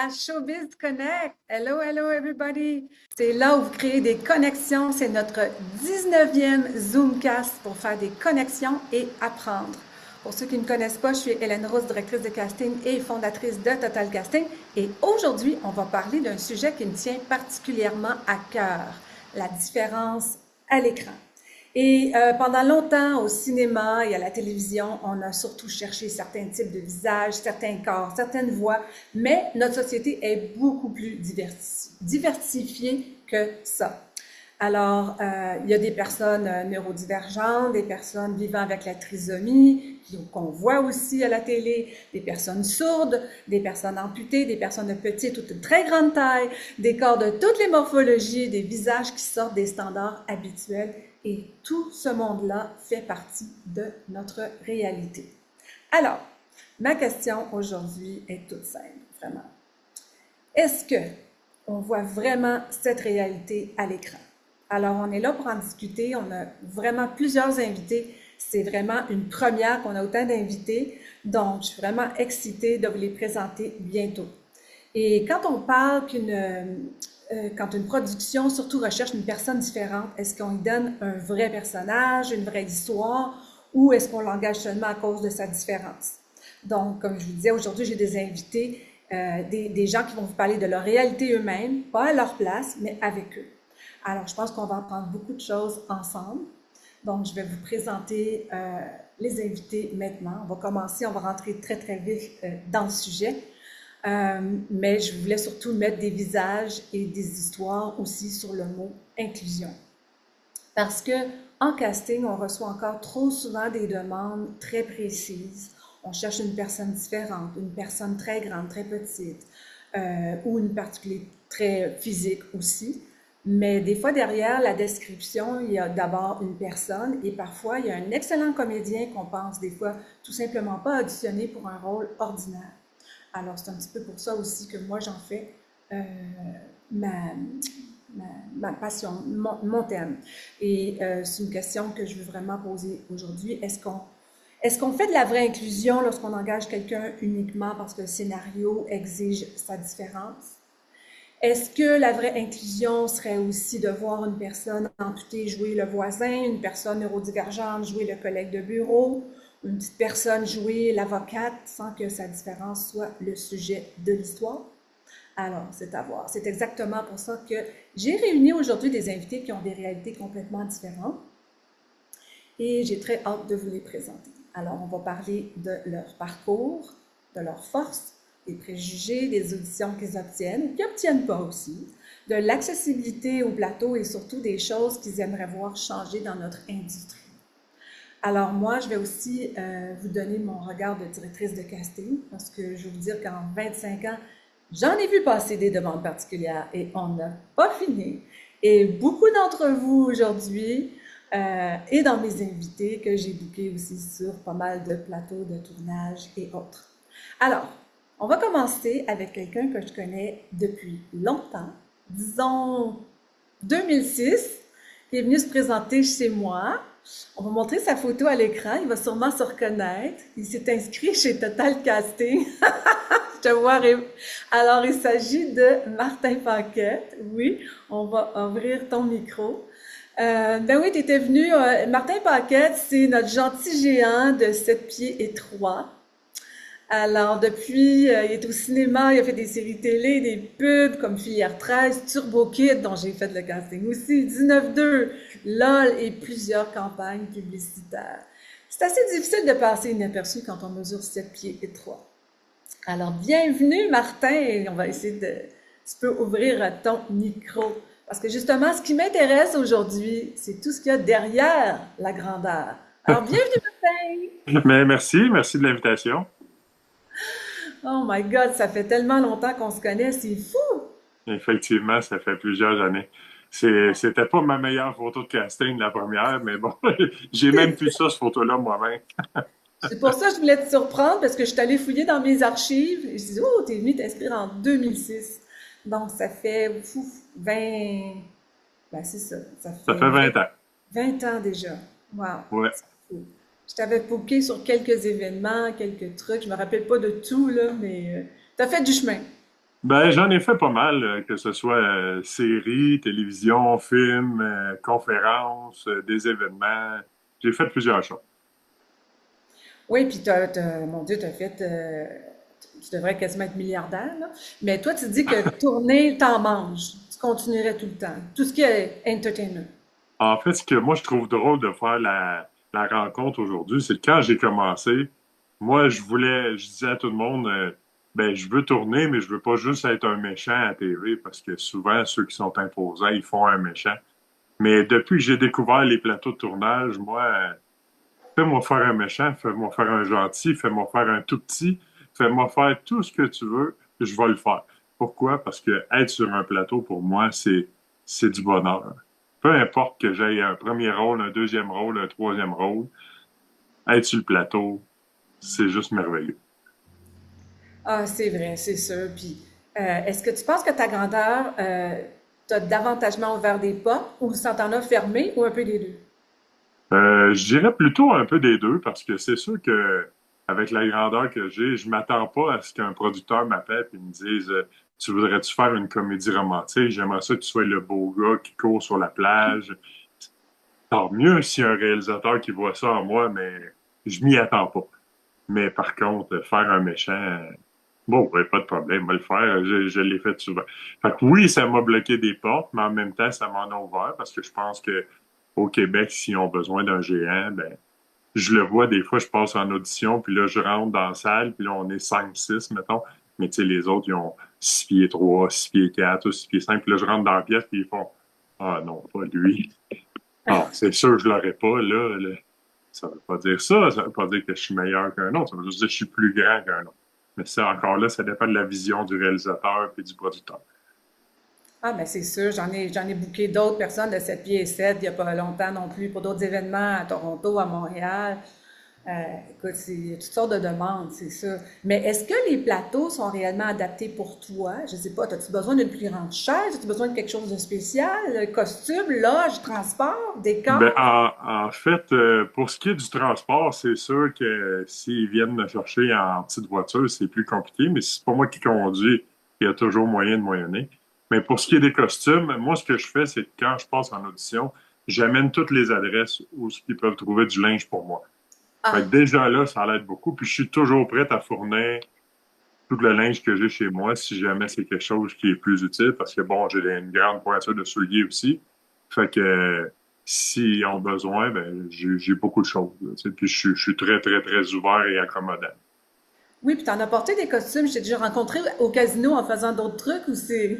à Showbiz Connect. Hello, hello everybody. C'est là où vous créez des connexions. C'est notre 19e Zoomcast pour faire des connexions et apprendre. Pour ceux qui ne me connaissent pas, je suis Hélène Rousse, directrice de casting et fondatrice de Total Casting. Et aujourd'hui, on va parler d'un sujet qui me tient particulièrement à cœur, la différence à l'écran. Et pendant longtemps, au cinéma et à la télévision, on a surtout cherché certains types de visages, certains corps, certaines voix, mais notre société est beaucoup plus diversifiée que ça. Alors, il y a des personnes neurodivergentes, des personnes vivant avec la trisomie, qu'on voit aussi à la télé, des personnes sourdes, des personnes amputées, des personnes de petite ou de très grande taille, des corps de toutes les morphologies, des visages qui sortent des standards habituels. Et tout ce monde-là fait partie de notre réalité. Alors, ma question aujourd'hui est toute simple, vraiment. Est-ce que on voit vraiment cette réalité à l'écran? Alors, on est là pour en discuter. On a vraiment plusieurs invités. C'est vraiment une première qu'on a autant d'invités. Donc, je suis vraiment excitée de vous les présenter bientôt. Et quand on parle quand une production surtout recherche une personne différente, est-ce qu'on lui donne un vrai personnage, une vraie histoire, ou est-ce qu'on l'engage seulement à cause de sa différence? Donc, comme je vous disais, aujourd'hui, j'ai des invités, des gens qui vont vous parler de leur réalité eux-mêmes, pas à leur place, mais avec eux. Alors, je pense qu'on va apprendre beaucoup de choses ensemble. Donc, je vais vous présenter les invités maintenant. On va commencer, on va rentrer très, très vite dans le sujet. Mais je voulais surtout mettre des visages et des histoires aussi sur le mot inclusion. Parce que en casting, on reçoit encore trop souvent des demandes très précises. On cherche une personne différente, une personne très grande, très petite, ou une particularité très physique aussi. Mais des fois, derrière la description, il y a d'abord une personne et parfois, il y a un excellent comédien qu'on pense des fois tout simplement pas auditionner pour un rôle ordinaire. Alors, c'est un petit peu pour ça aussi que moi, j'en fais ma passion, mon thème. Et c'est une question que je veux vraiment poser aujourd'hui. Est-ce qu'on fait de la vraie inclusion lorsqu'on engage quelqu'un uniquement parce que le scénario exige sa différence? Est-ce que la vraie inclusion serait aussi de voir une personne amputée jouer le voisin, une personne neurodivergente jouer le collègue de bureau, une petite personne jouer l'avocate sans que sa différence soit le sujet de l'histoire? Alors, c'est à voir. C'est exactement pour ça que j'ai réuni aujourd'hui des invités qui ont des réalités complètement différentes et j'ai très hâte de vous les présenter. Alors, on va parler de leur parcours, de leurs forces, des préjugés, des auditions qu'ils obtiennent ou qu'ils n'obtiennent pas aussi, de l'accessibilité au plateau et surtout des choses qu'ils aimeraient voir changer dans notre industrie. Alors moi, je vais aussi vous donner mon regard de directrice de casting parce que je vais vous dire qu'en 25 ans, j'en ai vu passer des demandes particulières et on n'a pas fini. Et beaucoup d'entre vous aujourd'hui et dans mes invités que j'ai bookés aussi sur pas mal de plateaux de tournage et autres. Alors, on va commencer avec quelqu'un que je connais depuis longtemps, disons 2006, qui est venu se présenter chez moi. On va montrer sa photo à l'écran, il va sûrement se reconnaître. Il s'est inscrit chez Total Casting. Je te vois. Alors, il s'agit de Martin Paquette. Oui, on va ouvrir ton micro. Ben oui, tu étais venu. Martin Paquette, c'est notre gentil géant de 7 pieds et 3. Alors, depuis, il est au cinéma, il a fait des séries télé, des pubs comme Filière 13, Turbo Kid, dont j'ai fait le casting aussi, 19-2, LOL et plusieurs campagnes publicitaires. C'est assez difficile de passer inaperçu quand on mesure 7 pieds et 3. Alors, bienvenue Martin, et on va essayer de... Tu peux ouvrir ton micro. Parce que justement, ce qui m'intéresse aujourd'hui, c'est tout ce qu'il y a derrière la grandeur. Alors, bienvenue Martin! Mais merci de l'invitation. Oh my God, ça fait tellement longtemps qu'on se connaît, c'est fou! Effectivement, ça fait plusieurs années. C'était pas ma meilleure photo de casting, la première, mais bon, j'ai même plus ça, cette photo-là, moi-même. C'est pour ça que je voulais te surprendre, parce que je suis allée fouiller dans mes archives, et je dis, oh, t'es venu t'inscrire en 2006. Donc, ça fait 20... Ben, c'est ça, ça Ça fait fait 20 ans. 20 ans déjà. Wow, Ouais. c'est fou. Je t'avais booké sur quelques événements, quelques trucs, je me rappelle pas de tout, là, mais t'as fait du chemin. Ben, j'en ai fait pas mal, que ce soit séries, télévision, films, conférences, des événements. J'ai fait plusieurs choses. Oui, puis mon Dieu, t'as fait, tu devrais quasiment être milliardaire, là. Mais toi, tu dis que tourner, t'en manges. Tu continuerais tout le temps. Tout ce qui est entertainment. En fait, ce que moi, je trouve drôle de faire la rencontre aujourd'hui, c'est que quand j'ai commencé, moi, je disais à tout le monde, ben, je veux tourner, mais je veux pas juste être un méchant à TV, parce que souvent, ceux qui sont imposants, ils font un méchant. Mais depuis que j'ai découvert les plateaux de tournage, moi, fais-moi faire un méchant, fais-moi faire un gentil, fais-moi faire un tout petit, fais-moi faire tout ce que tu veux, je vais le faire. Pourquoi? Parce que être sur un plateau, pour moi, c'est du bonheur. Peu importe que j'aie un premier rôle, un deuxième rôle, un troisième rôle, être sur le plateau, c'est juste merveilleux. Ah, c'est vrai, c'est sûr. Puis, est-ce que tu penses que ta grandeur t'a davantagement ouvert des portes ou ça t'en a fermé ou un peu des deux? Je dirais plutôt un peu des deux parce que c'est sûr que avec la grandeur que j'ai, je m'attends pas à ce qu'un producteur m'appelle et me dise tu voudrais-tu faire une comédie romantique? J'aimerais ça que tu sois le beau gars qui court sur la plage. Tant mieux si un réalisateur qui voit ça en moi, mais je m'y attends pas. Mais par contre, faire un méchant, bon, ouais, pas de problème, on va le faire. Je l'ai fait souvent. Fait que oui, ça m'a bloqué des portes, mais en même temps, ça m'en a ouvert parce que je pense que au Québec, s'ils ont besoin d'un géant, ben, je le vois, des fois, je passe en audition, puis là, je rentre dans la salle, puis là, on est 5 6 mettons. Mais tu sais, les autres, ils ont 6 pieds 3 6 pieds 4 ou 6 pieds 5 puis là, je rentre dans la pièce, puis ils font ah non, pas lui. Ah, c'est sûr, je l'aurais pas, là. Ça veut pas dire ça. Ça veut pas dire que je suis meilleur qu'un autre. Ça veut juste dire que je suis plus grand qu'un autre. Mais ça, encore là, ça dépend de la vision du réalisateur et du producteur. Ah, ben c'est sûr, j'en ai booké d'autres personnes de 7 pieds et 7 il n'y a pas longtemps non plus pour d'autres événements à Toronto, à Montréal. Écoute, il y a toutes sortes de demandes, c'est sûr. Mais est-ce que les plateaux sont réellement adaptés pour toi? Je sais pas, as-tu besoin d'une plus grande chaise? As-tu besoin de quelque chose de spécial? Costume, loge, transport, Ben, décor? en fait, pour ce qui est du transport, c'est sûr que s'ils viennent me chercher en petite voiture, c'est plus compliqué, mais si c'est pas moi qui conduis, il y a toujours moyen de moyenner. Mais pour ce qui est des costumes, moi, ce que je fais, c'est que quand je passe en audition, j'amène toutes les adresses où ils peuvent trouver du linge pour moi. Fait que Ah, déjà là, ça l'aide beaucoup. Puis je suis toujours prêt à fournir tout le linge que j'ai chez moi si jamais c'est quelque chose qui est plus utile parce que bon, j'ai une grande pointure de souliers aussi. Fait que s'ils ont besoin, ben j'ai beaucoup de choses. Là, tu sais. Puis je suis très, très, très ouvert et accommodant. oui, puis t'en as porté des costumes. Je t'ai déjà rencontré au casino en faisant d'autres trucs ou c'est...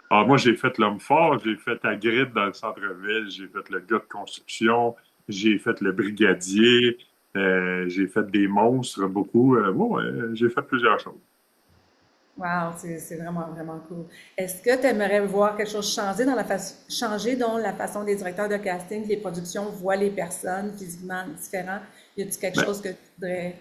Alors moi, j'ai fait l'homme fort, j'ai fait Hagrid dans le centre-ville, j'ai fait le gars de construction, j'ai fait le brigadier, j'ai fait des monstres, beaucoup. Ouais, j'ai fait plusieurs choses. Wow, c'est vraiment, vraiment cool. Est-ce que tu aimerais voir quelque chose changer dans changer dans la façon des directeurs de casting, que les productions voient les personnes physiquement différents? Y a-t-il quelque Ben, chose que tu voudrais...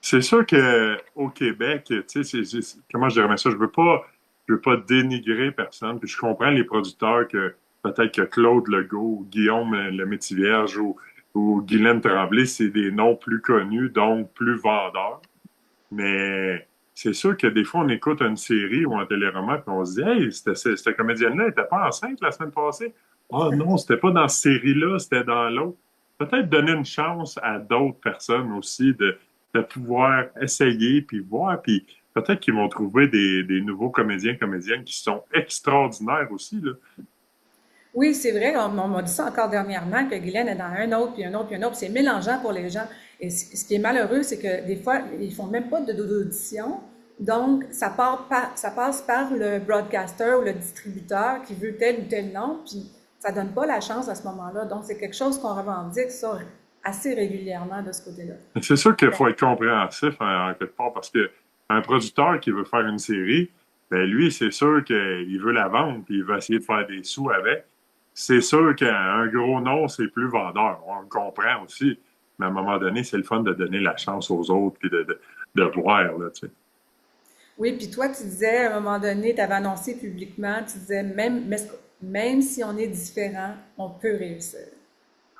c'est sûr que au Québec, tu sais, comment je dirais ça, je veux pas dénigrer personne. Puis je comprends les producteurs que peut-être que Claude Legault, ou Guillaume le Métivierge ou Guylaine Tremblay, c'est des noms plus connus, donc plus vendeurs. Mais c'est sûr que des fois, on écoute une série ou un téléroman, puis on se dit, hey, cette comédienne-là n'était pas enceinte la semaine passée. Ah non, c'était pas dans cette série-là, c'était dans l'autre. Peut-être donner une chance à d'autres personnes aussi de pouvoir essayer, puis voir, puis peut-être qu'ils vont trouver des nouveaux comédiens, comédiennes qui sont extraordinaires aussi, là. Oui, c'est vrai, on m'a dit ça encore dernièrement, que Guylaine est dans un autre, puis un autre, puis un autre, puis c'est mélangeant pour les gens. Et ce qui est malheureux, c'est que des fois, ils font même pas d'audition. Donc, ça passe par le broadcaster ou le distributeur qui veut tel ou tel nom, puis ça donne pas la chance à ce moment-là. Donc, c'est quelque chose qu'on revendique, ça, assez régulièrement de ce côté-là. C'est sûr qu'il faut être compréhensif en quelque part parce que un producteur qui veut faire une série, ben lui, c'est sûr qu'il veut la vendre puis il veut essayer de faire des sous avec. C'est sûr qu'un gros nom, c'est plus vendeur. On le comprend aussi. Mais à un moment donné, c'est le fun de donner la chance aux autres puis de voir, là, tu sais. Oui, puis toi, tu disais, à un moment donné, tu avais annoncé publiquement, tu disais, même si on est différent, on peut réussir.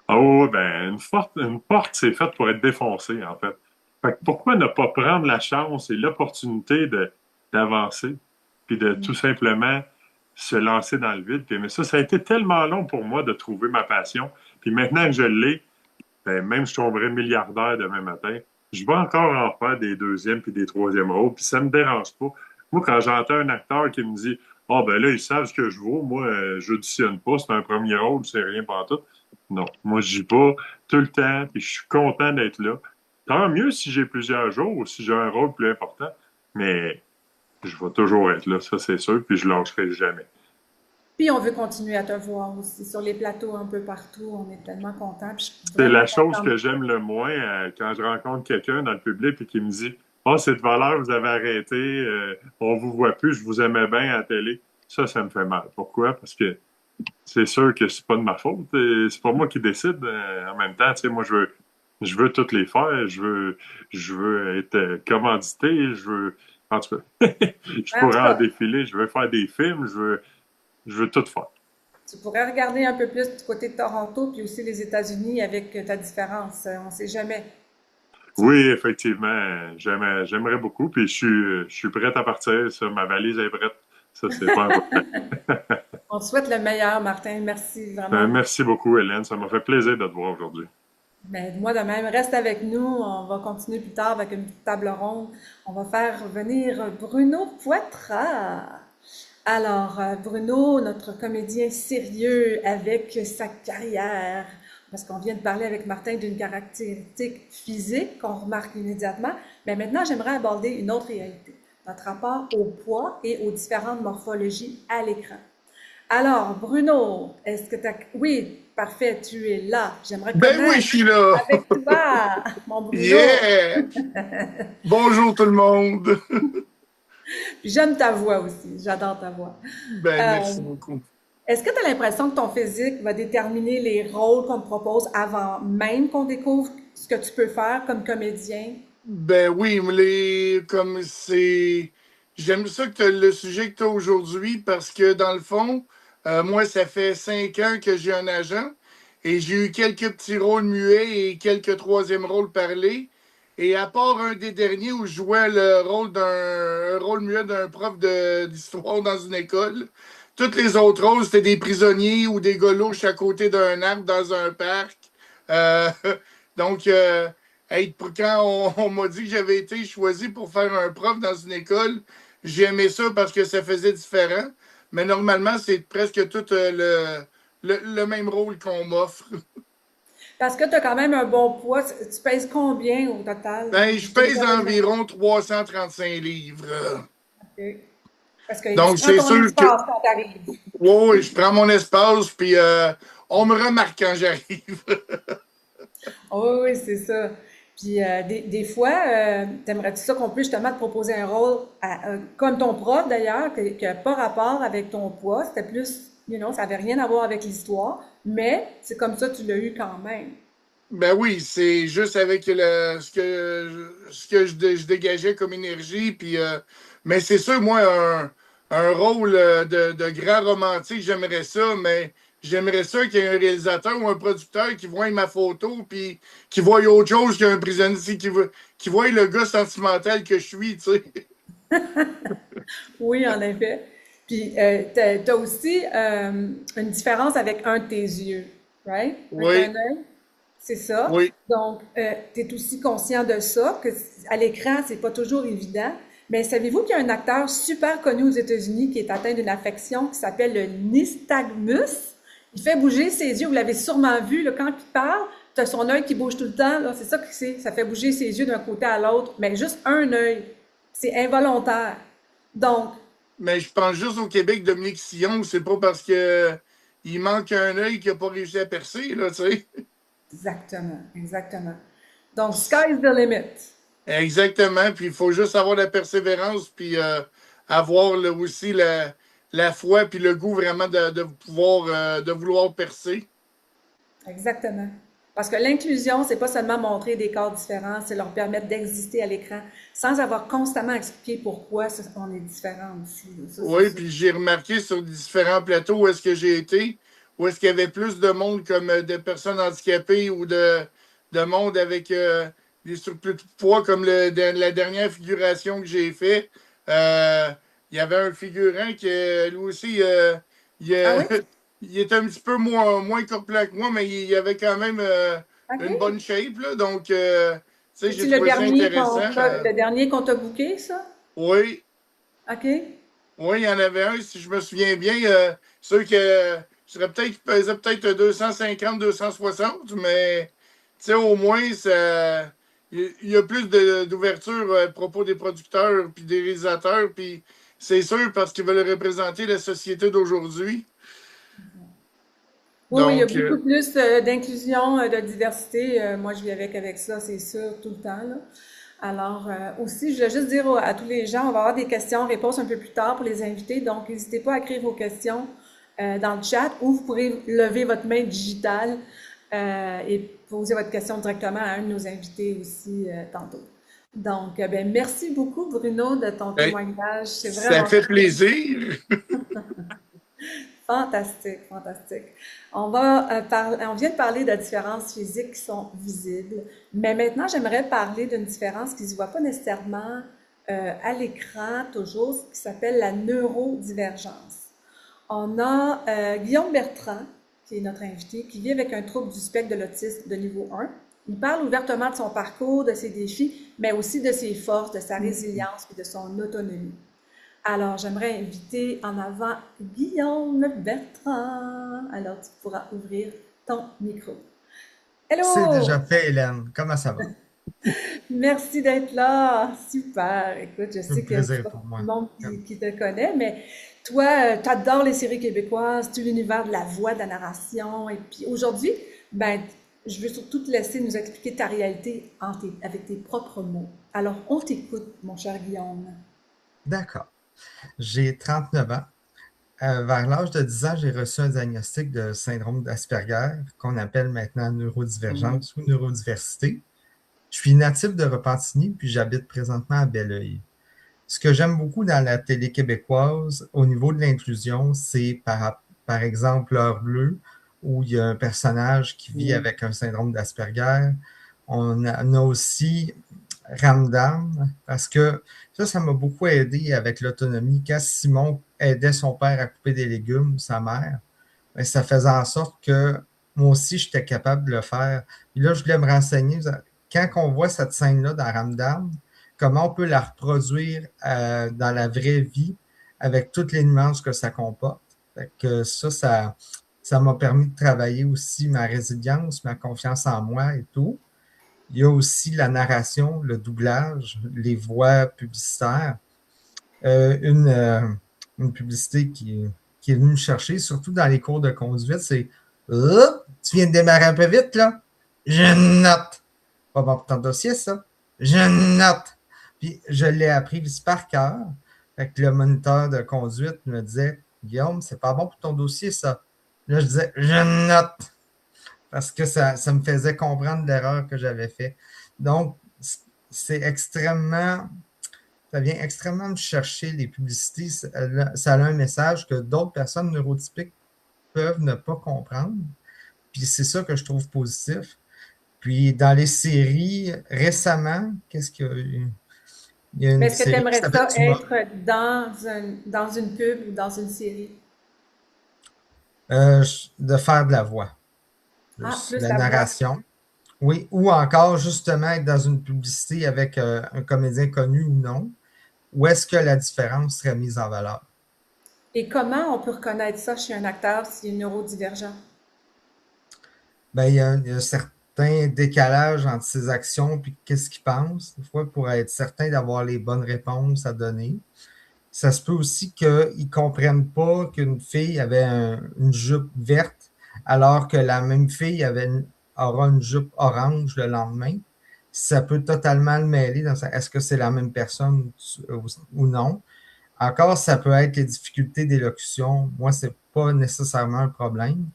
Oh, ben, une porte, c'est faite pour être défoncée, en fait. Fait que pourquoi ne pas prendre la chance et l'opportunité d'avancer? puis de tout simplement se lancer dans le vide. Puis, mais ça a été tellement long pour moi de trouver ma passion. Puis maintenant que je l'ai, ben, même si je tomberais milliardaire demain matin, je vais encore en faire des deuxièmes puis des troisièmes rôles, puis ça me dérange pas. Moi, quand j'entends un acteur qui me dit « Ah, ben là, ils savent ce que je vaux, moi, j'auditionne pas, c'est un premier rôle, c'est rien pour tout. » Non, moi, j'y vais tout le temps, puis je suis content d'être là. Tant mieux si j'ai plusieurs jours ou si j'ai un rôle plus important, mais je vais toujours être là, ça c'est sûr, puis je lâcherai jamais. Puis on veut continuer à te voir aussi sur les plateaux un peu partout. On est tellement contents. Puis je suis C'est vraiment la chose contente. que j'aime le moins quand je rencontre quelqu'un dans le public et qui me dit « Ah, c'est de valeur, vous avez arrêté, on vous voit plus, je vous aimais bien à la télé. » Ça me fait mal. Pourquoi? Parce que c'est sûr que c'est pas de ma faute. C'est pas moi qui décide. En même temps, tu sais, moi, je veux toutes les faire. Je veux être commandité. En tout cas, je En tout pourrais en cas, défiler. Je veux faire des films. Je veux tout faire. tu pourrais regarder un peu plus du côté de Toronto, puis aussi les États-Unis avec ta différence. On ne sait jamais. Oui, effectivement, j'aimerais beaucoup. Puis je suis prête à partir. Ça, ma valise est prête. Ça, c'est pas un problème. On te souhaite le meilleur, Martin. Merci vraiment. Merci beaucoup, Hélène. Ça m'a fait plaisir de te voir aujourd'hui. Mais moi de même, reste avec nous. On va continuer plus tard avec une petite table ronde. On va faire venir Bruno Poitras. Alors, Bruno, notre comédien sérieux avec sa carrière, parce qu'on vient de parler avec Martin d'une caractéristique physique qu'on remarque immédiatement, mais maintenant j'aimerais aborder une autre réalité, notre rapport au poids et aux différentes morphologies à l'écran. Alors, Bruno, est-ce que tu as... Oui, parfait, tu es là. J'aimerais Ben oui, je connaître suis là. avec toi, mon Bruno. Yeah! Bonjour tout le monde. Puis j'aime ta voix aussi, j'adore ta voix. Ben Euh, merci beaucoup. Est-ce que tu as l'impression que ton physique va déterminer les rôles qu'on te propose avant même qu'on découvre ce que tu peux faire comme comédien? Ben oui, comme c'est, j'aime ça que le sujet que tu as aujourd'hui parce que dans le fond, moi ça fait 5 ans que j'ai un agent et j'ai eu quelques petits rôles muets et quelques troisièmes rôles parlés. Et à part un des derniers où je jouais le rôle un rôle muet d'un prof d'histoire dans une école, toutes les autres rôles c'était des prisonniers ou des goloches à côté d'un arbre dans un parc. Euh, donc hey, quand on m'a dit que j'avais été choisi pour faire un prof dans une école, j'ai aimé ça parce que ça faisait différent. Mais normalement, c'est presque tout le même rôle qu'on m'offre. Parce que tu as quand même un bon poids. Tu pèses combien au total? Ben, je Je t'ai pèse déjà demandé. environ 335 livres. Ok. Parce que tu Donc, prends c'est ton sûr que espace quand t'arrives. ouais, je prends mon espace, puis on me remarque quand j'arrive. Oh, oui, c'est ça. Puis des fois, t'aimerais-tu ça qu'on puisse justement te proposer un rôle comme ton prof d'ailleurs, qui n'a pas rapport avec ton poids, c'était plus, ça n'avait rien à voir avec l'histoire, mais c'est comme ça que tu l'as eu quand même. Ben oui, c'est juste avec ce que je dégageais comme énergie. Puis, mais c'est sûr, moi, un rôle de grand romantique, j'aimerais ça, mais j'aimerais ça qu'il y ait un réalisateur ou un producteur qui voit ma photo, puis qui voit autre chose qu'un prisonnier, qui voit le gars sentimental que je suis, tu sais. Oui, en effet. Puis t'as aussi une différence avec un de tes yeux, right? Avec un Oui, œil. C'est ça. oui. Donc, tu es aussi conscient de ça, que à l'écran, c'est pas toujours évident. Mais savez-vous qu'il y a un acteur super connu aux États-Unis qui est atteint d'une affection qui s'appelle le nystagmus? Il fait bouger ses yeux. Vous l'avez sûrement vu, là, quand il parle, tu as son œil qui bouge tout le temps. Là, c'est ça que c'est. Ça fait bouger ses yeux d'un côté à l'autre. Mais juste un œil. C'est involontaire. Donc, Mais je pense juste au Québec, Dominique Sillon, c'est pas parce que il manque un œil qu'il n'a pas réussi à percer, là, tu sais. exactement, exactement. Donc, sky's the limit. Exactement. Puis il faut juste avoir la persévérance, puis avoir aussi la foi, puis le goût vraiment de pouvoir, de vouloir percer. Exactement. Parce que l'inclusion, c'est pas seulement montrer des corps différents, c'est leur permettre d'exister à l'écran sans avoir constamment à expliquer pourquoi on est différent aussi. Ça, c'est Oui, sûr. puis j'ai remarqué sur différents plateaux où est-ce que j'ai été, où est-ce qu'il y avait plus de monde comme de personnes handicapées ou de monde avec des surplus de poids comme la dernière figuration que j'ai fait. Euh, il y avait un figurant qui, lui aussi, il, Ah oui? il était un petit peu moins corpulent que moi, mais il avait quand même une OK. bonne shape, là. Donc, tu sais, j'ai C'est-tu trouvé ça intéressant. le dernier qu'on t'a booké, ça? Oui, OK. oui, il y en avait un, si je me souviens bien. Ceux que je dirais peut-être qu'il pesait peut-être 250, 260, mais tu sais, au moins, ça, il y a plus d'ouverture à propos des producteurs puis des réalisateurs, puis c'est sûr parce qu'ils veulent représenter la société d'aujourd'hui. Oui, oui, il y a Donc, beaucoup plus d'inclusion, de diversité. Moi, je vis avec ça, c'est sûr, tout le temps, là. Alors, aussi, je voulais juste dire à tous les gens, on va avoir des questions-réponses un peu plus tard pour les invités. Donc, n'hésitez pas à écrire vos questions dans le chat ou vous pourrez lever votre main digitale et poser votre question directement à un de nos invités aussi tantôt. Donc, ben, merci beaucoup, Bruno, de ton ben, témoignage. C'est ça vraiment fait plaisir. fantastique, fantastique. On vient de parler de différences physiques qui sont visibles, mais maintenant, j'aimerais parler d'une différence qui ne se voit pas nécessairement à l'écran toujours, qui s'appelle la neurodivergence. On a Guillaume Bertrand, qui est notre invité, qui vit avec un trouble du spectre de l'autisme de niveau 1. Il parle ouvertement de son parcours, de ses défis, mais aussi de ses forces, de sa résilience et de son autonomie. Alors, j'aimerais inviter en avant Guillaume Bertrand. Alors, tu pourras ouvrir ton micro. C'est Hello! déjà fait, Hélène. Comment ça va? Merci d'être là. Super. Écoute, je C'est un sais que c'est plaisir pas pour tout le moi. monde qui te connaît, mais toi, tu adores les séries québécoises, tout l'univers de la voix, de la narration. Et puis aujourd'hui, ben, je veux surtout te laisser nous expliquer ta réalité avec tes propres mots. Alors, on t'écoute, mon cher Guillaume. D'accord. J'ai 39 ans. Vers l'âge de 10 ans, j'ai reçu un diagnostic de syndrome d'Asperger, qu'on appelle maintenant neurodivergence ou neurodiversité. Je suis natif de Repentigny, puis j'habite présentement à Belleuil. Ce que j'aime beaucoup dans la télé québécoise, au niveau de l'inclusion, c'est par exemple L'Heure bleue, où il y a un personnage qui vit avec un syndrome d'Asperger. On a aussi Ramdam, parce que ça m'a beaucoup aidé avec l'autonomie. Quand Simon aidait son père à couper des légumes, sa mère, ben, ça faisait en sorte que moi aussi, j'étais capable de le faire. Puis là, je voulais me renseigner. Quand on voit cette scène-là dans Ramdam, comment on peut la reproduire dans la vraie vie avec toutes les nuances que ça comporte. Fait que ça m'a permis de travailler aussi ma résilience, ma confiance en moi et tout. Il y a aussi la narration, le doublage, les voix publicitaires. Euh, une, euh, une publicité qui est venue me chercher, surtout dans les cours de conduite, c'est tu viens de démarrer un peu vite, là? Je note. Pas bon pour ton dossier, ça. Je note. Puis je l'ai appris par cœur. Fait que le moniteur de conduite me disait Guillaume, c'est pas bon pour ton dossier, ça. Là, je disais je note parce que ça me faisait comprendre l'erreur que j'avais faite. Donc, c'est extrêmement, ça vient extrêmement me chercher les publicités. Ça a un message que d'autres personnes neurotypiques peuvent ne pas comprendre. Puis c'est ça que je trouve positif. Puis dans les séries, récemment, qu'est-ce qu'il y a eu? Il y a Mais une est-ce que tu série qui aimerais s'appelle ça Tumor. être dans une pub ou dans une série? De faire de la voix, Ah, plus de plus la la voix. narration. Oui, ou encore justement être dans une publicité avec un comédien connu ou non. Où est-ce que la différence serait mise en valeur? Et comment on peut reconnaître ça chez un acteur s'il est neurodivergent? Ben, il y a un certain décalage entre ses actions et qu'est-ce qu'il pense, des fois, pour être certain d'avoir les bonnes réponses à donner. Ça se peut aussi qu'ils ne comprennent pas qu'une fille avait une jupe verte, alors que la même fille aura une jupe orange le lendemain. Ça peut totalement le mêler dans est-ce que c'est la même personne ou non. Encore, ça peut être les difficultés d'élocution. Moi, c'est pas nécessairement un problème.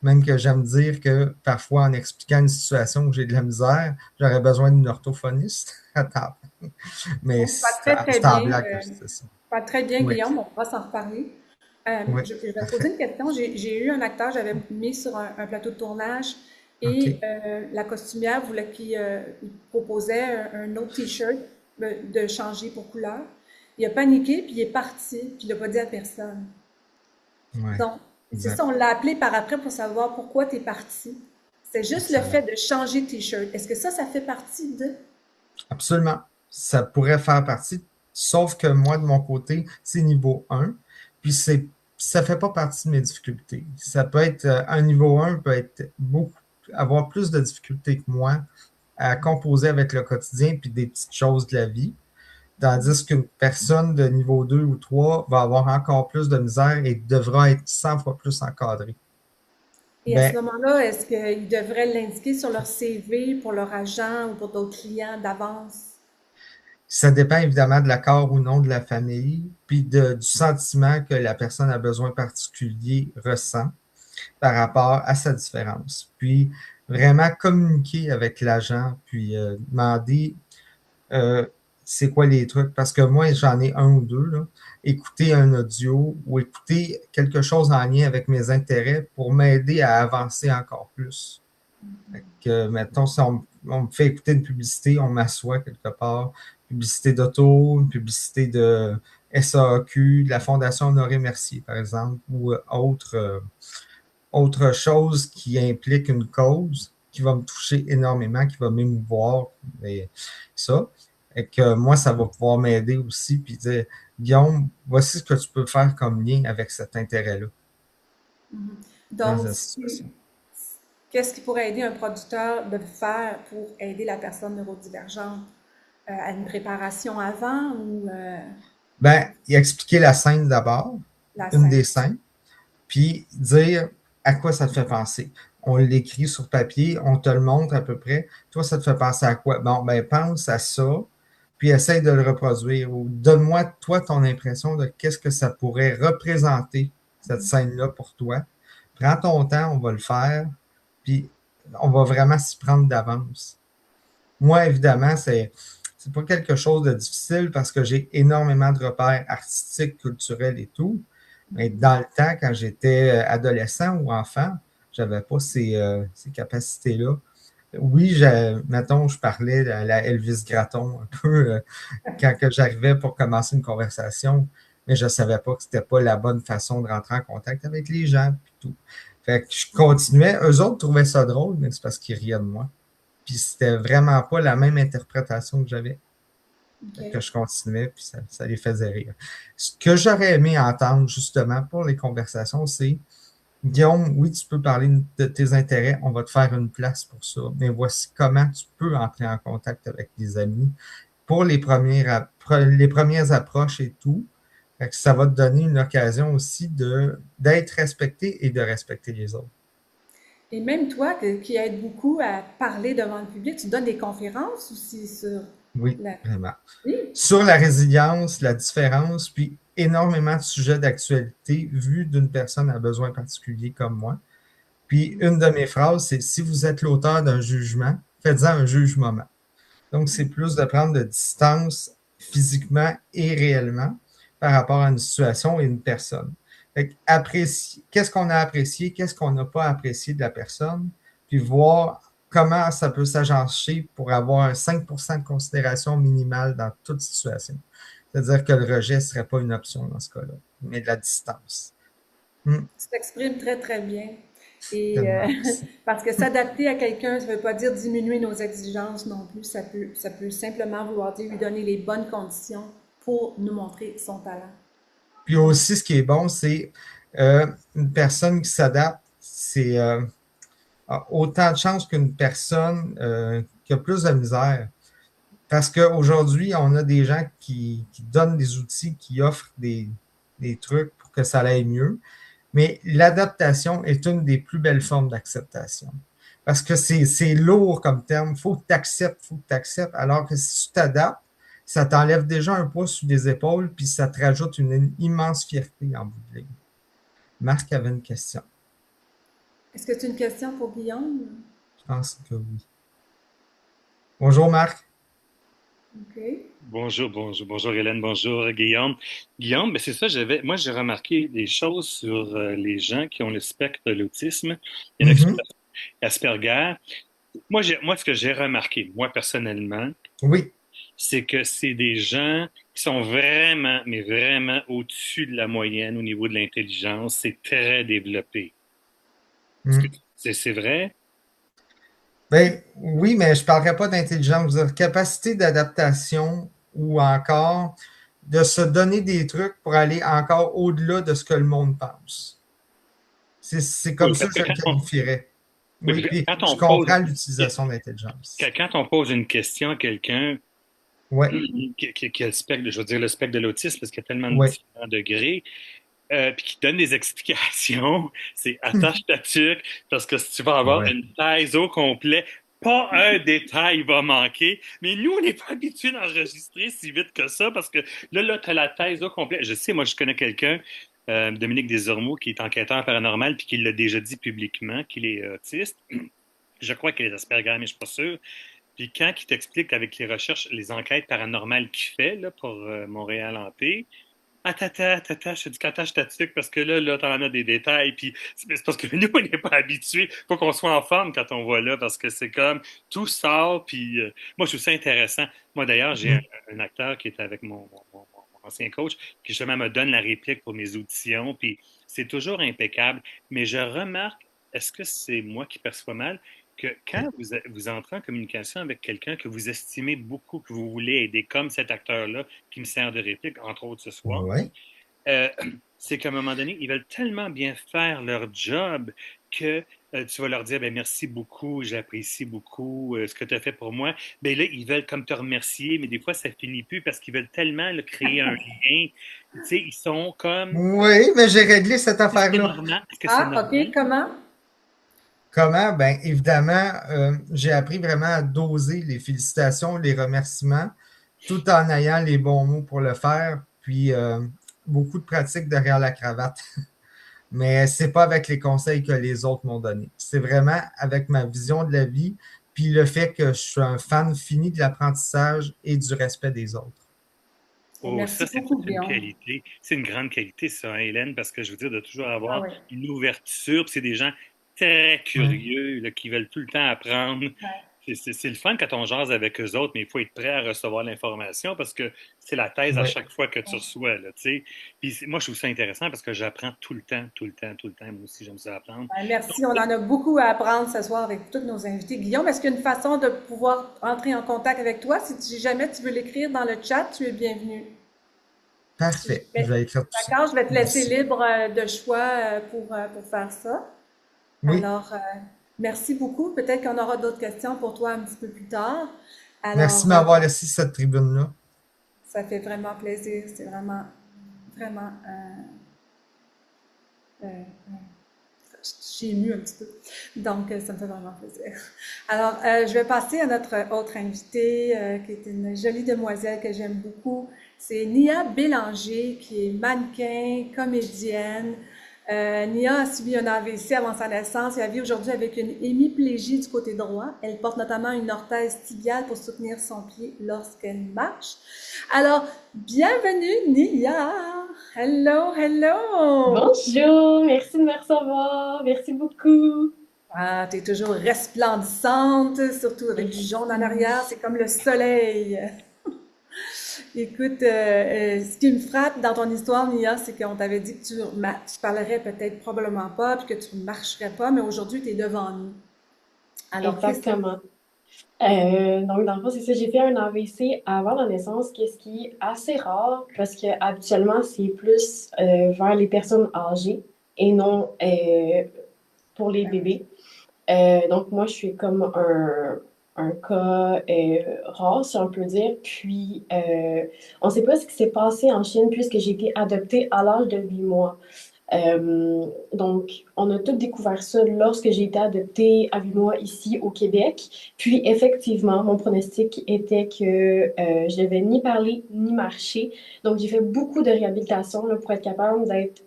Même que j'aime dire que parfois, en expliquant une situation où j'ai de la misère, j'aurais besoin d'une orthophoniste. Attends. Mais Donc, pas très, très c'est en bien. blague que je dis ça. Pas très bien, Oui, Guillaume, on pourra s'en reparler. oui, Je vais te parfait. poser une question. J'ai eu un acteur, j'avais mis sur un plateau de tournage et OK. la costumière voulait qu'il il proposait un autre t-shirt de changer pour couleur. Il a paniqué, puis il est parti, puis il l'a pas dit à personne. Ouais, Donc, c'est exact. ça, on l'a appelé par après pour savoir pourquoi tu es parti. C'est juste le Excellent. fait de changer de t-shirt. Est-ce que ça fait partie de... Absolument. Ça pourrait faire partie, sauf que moi, de mon côté, c'est niveau 1. Puis ça fait pas partie de mes difficultés. Ça peut être, un niveau 1 peut être avoir plus de difficultés que moi à composer avec le quotidien puis des petites choses de la vie. Tandis qu'une personne de niveau 2 ou 3 va avoir encore plus de misère et devra être 100 fois plus encadrée. Et à ce Ben, moment-là, est-ce qu'ils devraient l'indiquer sur leur CV pour leur agent ou pour d'autres clients d'avance? ça dépend évidemment de l'accord ou non de la famille, puis du sentiment que la personne à besoin particulier ressent par rapport à sa différence. Puis vraiment communiquer avec l'agent, puis demander euh, c'est quoi les trucs, parce que moi j'en ai un ou deux, là. Écouter un audio ou écouter quelque chose en lien avec mes intérêts pour m'aider à avancer encore plus. Fait que, mettons, si on me fait écouter une publicité, on m'assoit quelque part, publicité d'auto, une publicité de SAQ, de la Fondation Honoré Mercier, par exemple, ou autre chose qui implique une cause qui va me toucher énormément, qui va m'émouvoir, et ça. Et que moi, ça va pouvoir m'aider aussi, puis dire, Guillaume, voici ce que tu peux faire comme lien avec cet intérêt-là dans Donc, la situation. qu'est-ce qui pourrait aider un producteur de faire pour aider la personne neurodivergente? À une préparation avant ou Ben, il expliquer la scène d'abord, la une des scène? scènes, puis dire à quoi ça te fait penser. On l'écrit sur papier, on te le montre à peu près. Toi, ça te fait penser à quoi? Bon, ben, pense à ça, puis essaye de le reproduire. Ou donne-moi, toi, ton impression de qu'est-ce que ça pourrait représenter, cette scène-là, pour toi. Prends ton temps, on va le faire, puis on va vraiment s'y prendre d'avance. Moi, évidemment, c'est pas quelque chose de difficile parce que j'ai énormément de repères artistiques, culturels et tout. Mais dans le temps, quand j'étais adolescent ou enfant, j'avais pas ces capacités-là. Oui, mettons, je parlais à la Elvis Gratton un peu quand que j'arrivais pour commencer une conversation, mais je savais pas que c'était pas la bonne façon de rentrer en contact avec les gens et tout. Fait que je continuais. Eux autres trouvaient ça drôle, mais c'est parce qu'ils riaient de moi. Puis c'était vraiment pas la même interprétation que j'avais. Fait que OK. je continuais, puis ça les faisait rire. Ce que j'aurais aimé entendre, justement, pour les conversations, c'est Guillaume, oui, tu peux parler de tes intérêts, on va te faire une place pour ça, mais voici comment tu peux entrer en contact avec des amis pour les premières approches et tout. Fait que ça va te donner une occasion aussi d'être respecté et de respecter les autres. Et même toi, qui aide beaucoup à parler devant le public, tu donnes des conférences aussi sur Oui, la... vraiment. Oui. Sur la résilience, la différence, puis énormément de sujets d'actualité vus d'une personne à besoin particulier comme moi. Puis une de mes phrases, c'est si vous êtes l'auteur d'un jugement, faites-en un juge-moment. Donc, c'est plus de prendre de distance physiquement et réellement par rapport à une situation et une personne. Fait qu'est-ce qu'on a apprécié, qu'est-ce qu'on n'a pas apprécié de la personne, puis voir comment ça peut s'agencer pour avoir un 5% de considération minimale dans toute situation. C'est-à-dire que le rejet ne serait pas une option dans ce cas-là, mais de la distance. Tu t'exprimes très, très bien. Et Tellement merci. parce que s'adapter à quelqu'un, ça ne veut pas dire diminuer nos exigences non plus. Ça peut simplement vouloir dire lui donner les bonnes conditions pour nous montrer son talent. Puis aussi, ce qui est bon, c'est une personne qui s'adapte, c'est a autant de chances qu'une personne qui a plus de misère. Parce qu'aujourd'hui, on a des gens qui donnent des outils, qui offrent des trucs pour que ça aille mieux. Mais l'adaptation est une des plus belles formes d'acceptation. Parce que c'est lourd comme terme. Faut que tu acceptes, faut que tu acceptes. Alors que si tu t'adaptes, ça t'enlève déjà un poids sous les épaules, puis ça te rajoute une immense fierté en bout de ligne. Marc avait une question. Est-ce que c'est une question pour Guillaume? Je pense que oui. Bonjour Marc. OK. Bonjour Hélène, bonjour Guillaume. Guillaume, ben c'est ça, moi j'ai remarqué des choses sur les gens qui ont le spectre de l'autisme. Il y en a qui sont Mhm. Asperger. Moi, ce que j'ai remarqué, moi personnellement, Oui. c'est que c'est des gens qui sont vraiment, mais vraiment au-dessus de la moyenne au niveau de l'intelligence. C'est très développé. Est-ce que Hmm. c'est vrai? Ben, oui, mais je ne parlerai pas d'intelligence, je veux dire capacité d'adaptation ou encore de se donner des trucs pour aller encore au-delà de ce que le monde pense. C'est Oui, comme ça parce que que je le qualifierais. oui, Oui, parce que puis quand je on pose, comprends l'utilisation de l'intelligence. quand on pose une question à quelqu'un Ouais, qui a le spectre, je veux dire le spectre de l'autisme, parce qu'il y a tellement de ouais. différents degrés, puis qui donne des explications, c'est attache ta tuque, parce que si tu vas avoir Ouais. une thèse au complet, pas un détail va manquer. Mais nous, on n'est pas habitués d'enregistrer si vite que ça, parce que là, tu as la thèse au complet. Je sais, moi, je connais quelqu'un, Dominique Desormeaux, qui est enquêteur paranormal, puis qui l'a déjà dit publiquement qu'il est autiste. Je crois qu'il est Asperger, mais je suis pas sûr. Puis quand il t'explique avec les recherches, les enquêtes paranormales qu'il fait là, pour Montréal en paix, je te dis qu'attache ta tuque parce que là, t'en as des détails. Puis c'est parce que nous, on n'est pas habitués. Faut qu'on soit en forme quand on voit là parce que c'est comme tout sort. Puis moi, je trouve ça intéressant. Moi, d'ailleurs, j'ai Mm. un acteur qui est avec mon ancien coach qui justement me donne la réplique pour mes auditions. Puis c'est toujours impeccable. Mais je remarque, est-ce que c'est moi qui perçois mal? Que quand vous entrez en communication avec quelqu'un que vous estimez beaucoup, que vous voulez aider, comme cet acteur-là qui me sert de réplique, entre autres ce soir, Ouais. euh, c'est qu'à un moment donné, ils veulent tellement bien faire leur job que tu vas leur dire ben, merci beaucoup, j'apprécie beaucoup ce que tu as fait pour moi. Ben là, ils veulent comme te remercier, mais des fois, ça finit plus parce qu'ils veulent tellement là, créer un lien. Tu sais, ils sont comme. Oui, mais j'ai réglé cette Est-ce que c'est affaire-là. normal? Est-ce que c'est Ah, OK, normal? comment? Comment? Ben, évidemment, j'ai appris vraiment à doser les félicitations, les remerciements, tout en ayant les bons mots pour le faire, puis beaucoup de pratique derrière la cravate. Mais c'est pas avec les conseils que les autres m'ont donné. C'est vraiment avec ma vision de la vie, puis le fait que je suis un fan fini de l'apprentissage et du respect des autres. Oh, ça, Merci c'est beaucoup, toute une Guillaume. qualité. C'est une grande qualité, ça, hein, Hélène, parce que je veux dire, de toujours Ah avoir oui. une ouverture, puis c'est des gens très Ouais. curieux, là, qui veulent tout le temps apprendre. C'est le fun quand on jase avec eux autres, mais il faut être prêt à recevoir l'information parce que c'est la thèse à Ouais. chaque fois que tu reçois, là, tu sais. Puis moi, je trouve ça intéressant parce que j'apprends tout le temps, tout le temps, tout le temps. Moi aussi, j'aime ça apprendre. Ben, merci. On en a beaucoup à apprendre ce soir avec tous nos invités. Guillaume, est-ce qu'il y a une façon de pouvoir entrer en contact avec toi? Si jamais tu veux l'écrire dans le chat, tu es bienvenu. Parfait. Je vais écrire tout ça. D'accord, je vais te laisser Merci. libre de choix pour faire ça. Oui. Alors, merci beaucoup. Peut-être qu'on aura d'autres questions pour toi un petit peu plus tard. Merci de Alors, m'avoir laissé cette tribune-là. ça fait vraiment plaisir. C'est vraiment, vraiment, je suis émue un petit peu. Donc, ça me fait vraiment plaisir. Alors, je vais passer à notre autre invitée, qui est une jolie demoiselle que j'aime beaucoup. C'est Nia Bélanger, qui est mannequin, comédienne. Nia a subi un AVC avant sa naissance et elle vit aujourd'hui avec une hémiplégie du côté droit. Elle porte notamment une orthèse tibiale pour soutenir son pied lorsqu'elle marche. Alors, bienvenue Nia! Hello, hello! Bonjour, merci de me recevoir, merci beaucoup. Ah, t'es toujours resplendissante, surtout avec du jaune en arrière, c'est comme le soleil. Écoute, ce qui me frappe dans ton histoire, Nia, c'est qu'on t'avait dit que tu parlerais peut-être probablement pas, puis que tu ne marcherais pas, mais aujourd'hui, tu es devant nous. Alors, Exactement. Donc, dans le fond, c'est ça, j'ai fait un AVC avant la naissance, ce qui est assez rare parce que habituellement, c'est plus vers les personnes âgées et non pour les bébés. Donc, moi, je suis comme un cas rare, si on peut dire. Puis, on ne sait pas ce qui s'est passé en Chine puisque j'ai été adoptée à l'âge de 8 mois. Donc, on a tout découvert ça lorsque j'ai été adoptée à 8 mois ici au Québec. Puis, effectivement, mon pronostic était que je devais ni parler ni marcher. Donc, j'ai fait beaucoup de réhabilitation là, pour être capable d'être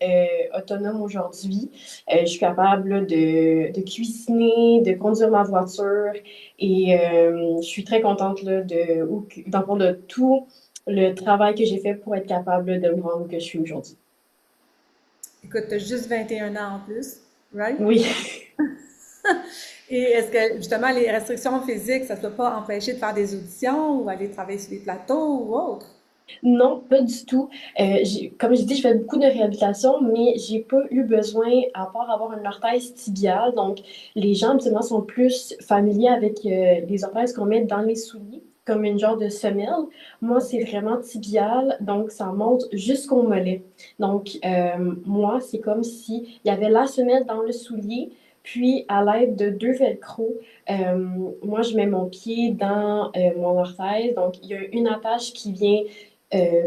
autonome aujourd'hui. Je suis capable là, de cuisiner, de conduire ma voiture et je suis très contente là, dans le fond, de tout le travail que j'ai fait pour être capable de me rendre où que je suis aujourd'hui. écoute, tu as juste 21 ans en plus, right? Oui. Et est-ce que, justement, les restrictions physiques, ça ne t'a pas empêché de faire des auditions ou aller travailler sur des plateaux ou autre? Non, pas du tout. Comme je dis, je fais beaucoup de réhabilitation, mais j'ai pas eu besoin, à part avoir une orthèse tibiale. Donc, les gens, habituellement, sont plus familiers avec les orthèses qu'on met dans les souliers, comme une genre de semelle. Moi, c'est OK. vraiment tibial, donc ça monte jusqu'au mollet. Donc, moi, c'est comme si il y avait la semelle dans le soulier, puis à l'aide de deux velcro, moi, je mets mon pied dans mon orthèse. Donc, il y a une attache qui vient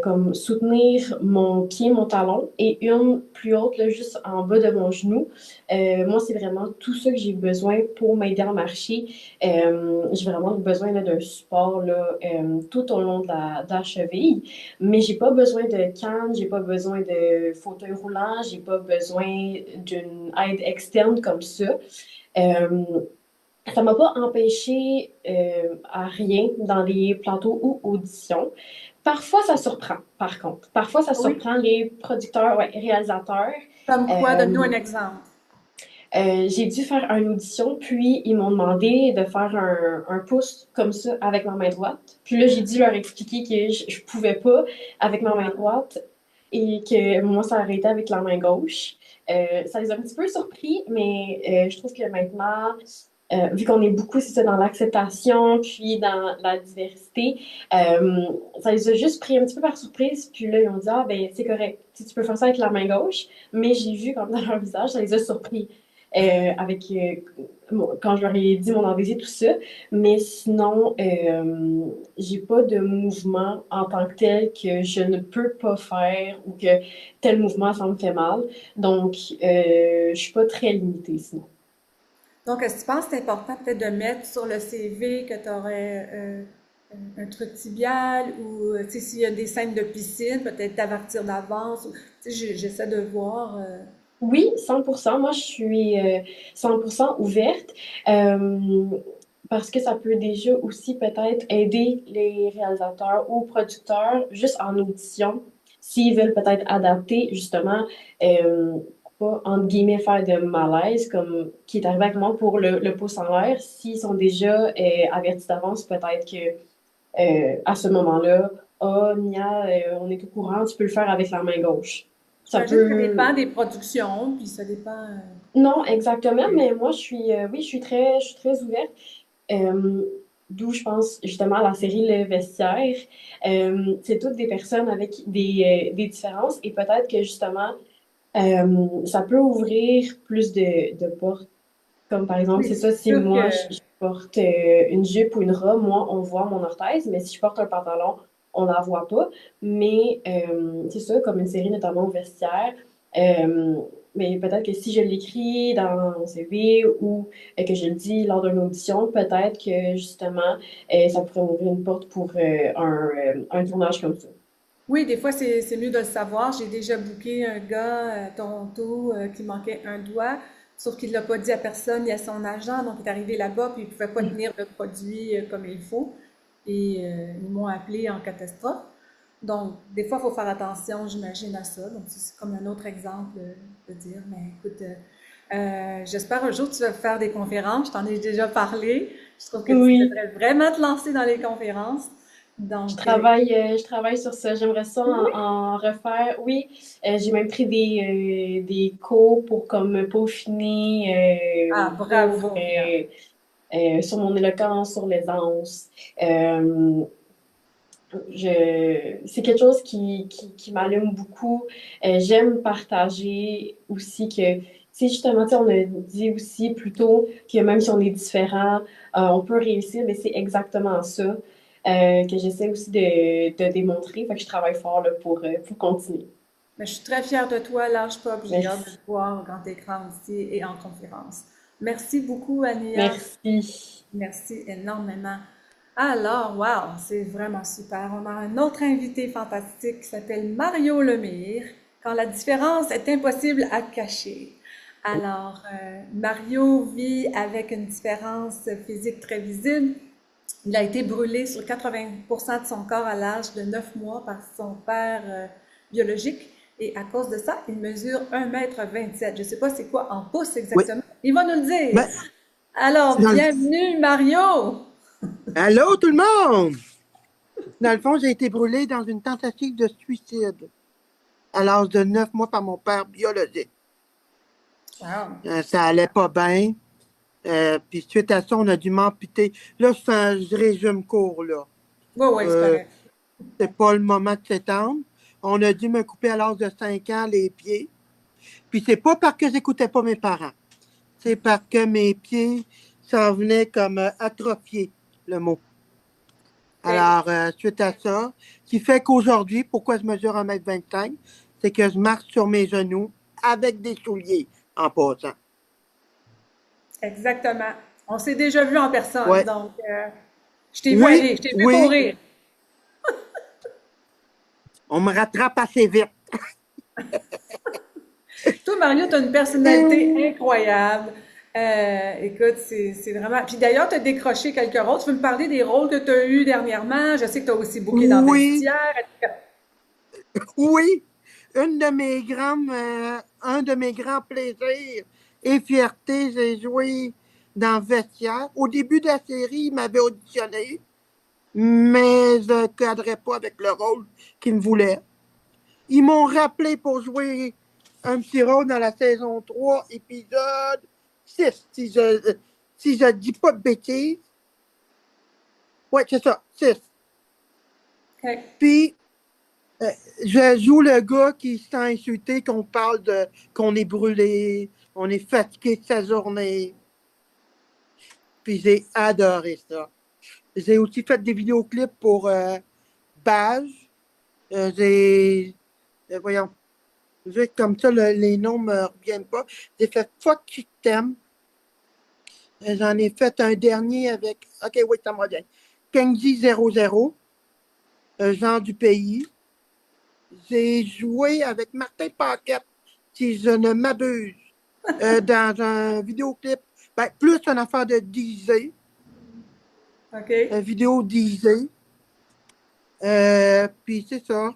comme soutenir mon pied, mon talon, et une plus haute, là, juste en bas de mon genou. Moi, c'est vraiment tout ça que j'ai besoin pour m'aider à marcher. J'ai vraiment besoin là, d'un support là, tout au long de la cheville, mais j'ai pas besoin de canne, j'ai pas besoin de fauteuil roulant, j'ai pas besoin d'une aide externe comme ça. Euh, Ça m'a pas empêché à rien dans les plateaux ou auditions. Parfois, ça surprend, par contre. Parfois, ça Oui. surprend les producteurs, ouais, réalisateurs. Comme quoi? Donne-nous Euh, un exemple. j'ai dû faire une audition, puis ils m'ont demandé de faire un pouce comme ça avec ma main droite. Puis là, j'ai dû leur expliquer que je pouvais pas avec ma main droite et que moi, ça aurait été avec la main gauche. Ça les a un petit peu surpris, mais je trouve que maintenant, vu qu'on est beaucoup, c'est ça, dans l'acceptation, puis dans la diversité, ça les a juste pris un petit peu par surprise. Puis là, ils ont dit, ah, ben, c'est correct, tu peux faire ça avec la main gauche. Mais j'ai vu comme dans leur visage, ça les a surpris avec quand je leur ai dit mon AVC, tout ça. Mais sinon, j'ai pas de mouvement en tant que tel que je ne peux pas faire ou que tel mouvement, ça me fait mal. Donc, je suis pas très limitée sinon. Donc, est-ce que tu penses que c'est important peut-être de mettre sur le CV que tu aurais un truc tibial ou, tu sais, s'il y a des scènes de piscine, peut-être t'avertir d'avance. Tu sais, j'essaie de voir. Oui, 100%. Moi, je suis 100% ouverte euh, parce que ça peut déjà aussi peut-être aider les réalisateurs ou producteurs juste en audition s'ils veulent peut-être adapter justement, euh, pas entre guillemets faire de malaise comme qui est arrivé avec moi pour le pouce en l'air. S'ils sont déjà avertis d'avance, peut-être que à ce moment-là, oh, Nia, on est au courant, tu peux le faire avec la main gauche. Ça J'imagine que ça peut. dépend des productions, puis ça dépend. Non, exactement, mais moi, oui, je suis très ouverte. Euh, D'où je pense justement à la série Le Vestiaire. C'est toutes des personnes avec des différences et peut-être que justement, ça peut ouvrir plus de portes. Comme par exemple, Oui, c'est ça, c'est si sûr que moi, je porte une jupe ou une robe, moi, on voit mon orthèse, mais si je porte un pantalon, on la voit pas. Mais c'est ça, comme une série notamment au vestiaire. euh, mais peut-être que si je l'écris dans mon CV ou que je le dis lors d'une audition, peut-être que justement, ça pourrait m'ouvrir une porte pour un tournage comme ça. oui, des fois, c'est mieux de le savoir. J'ai déjà booké un gars à Toronto qui manquait un doigt, sauf qu'il ne l'a pas dit à personne ni à son agent. Donc, il est arrivé là-bas, puis il ne pouvait pas tenir le produit comme il faut. Et ils m'ont appelé en catastrophe. Donc, des fois, il faut faire attention, j'imagine, à ça. Donc, c'est comme un autre exemple de dire, mais écoute, j'espère un jour que tu vas faire des conférences. Je t'en ai déjà parlé. Je trouve que tu Oui. devrais vraiment te lancer dans les conférences. Donc, Je travaille sur ça. J'aimerais ça en refaire. Oui, j'ai même pris des cours pour comme me peaufiner ah, pour bravo, Ria. sur mon éloquence, sur l'aisance. Euh, c'est quelque chose qui m'allume beaucoup. J'aime partager aussi que, tu sais, justement, tu sais, on a dit aussi plus tôt que même si on est différent, on peut réussir, mais c'est exactement ça que j'essaie aussi de démontrer. Fait que je travaille fort là, pour continuer. Mais je suis très fière de toi, lâche pas, puis j'ai hâte de Merci. te voir au grand écran aussi et en conférence. Merci beaucoup, Ania. Merci. Merci énormément. Alors, wow, c'est vraiment super. On a un autre invité fantastique qui s'appelle Mario Lemire, quand la différence est impossible à cacher. Alors, Mario vit avec une différence physique très visible. Il a été brûlé sur 80% de son corps à l'âge de 9 mois par son père biologique. Et à cause de ça, il mesure 1,27 m. Je ne sais pas c'est quoi en pouces Oui, exactement. Il va nous le dire. ben, Alors, Dans le- bienvenue, Mario! Allô, tout le monde! Dans le fond, j'ai été brûlé dans une tentative de suicide à l'âge de 9 mois par mon père biologique. Wow. Ça allait pas bien. Puis suite à ça, on a dû m'amputer. Là, je résume court, là. Oui, oui, c'est Euh, correct. c'est pas le moment de s'étendre. On a dû me couper à l'âge de 5 ans les pieds. Puis c'est pas parce que j'écoutais pas mes parents. C'est parce que mes pieds s'en venaient comme atrophiés, le mot. Alors, suite à ça, ce qui fait qu'aujourd'hui, pourquoi je mesure 1,25 m, c'est que je marche sur mes genoux avec des souliers en passant. Exactement. On s'est déjà vu en personne, Ouais. donc je t'ai vu Oui, aller, je t'ai vu oui, courir. on me rattrape assez vite. Toi, Mario, tu as une personnalité incroyable. Écoute, c'est vraiment. Puis d'ailleurs, tu as décroché quelques rôles. Tu veux me parler des rôles que tu as eus dernièrement? Je sais que tu as aussi booké dans Oui, Vestiaire, etc. oui. Un de mes grands plaisirs et fiertés, j'ai joué dans Vestiaire. Au début de la série, ils m'avaient auditionné, mais je ne cadrais pas avec le rôle qu'ils me voulaient. Ils m'ont rappelé pour jouer un petit rôle dans la saison 3, épisode 6, si je dis pas de bêtises. Oui, c'est ça, 6. OK. Puis, je joue le gars qui se sent insulté, qu'on parle de qu'on est brûlé, on est fatigué de sa journée. Puis j'ai adoré ça. J'ai aussi fait des vidéoclips pour Bage. J'ai. Voyons. Juste comme ça, les noms ne me reviennent pas. J'ai fait Fuck qui t'aime. J'en ai fait un dernier avec. OK, oui, ça me revient. Kenji 00, Jean du pays. J'ai joué avec Martin Paquette, si je ne m'abuse, dans un vidéoclip. Ben, plus une affaire de DJ, OK. vidéo DJ. Puis c'est ça.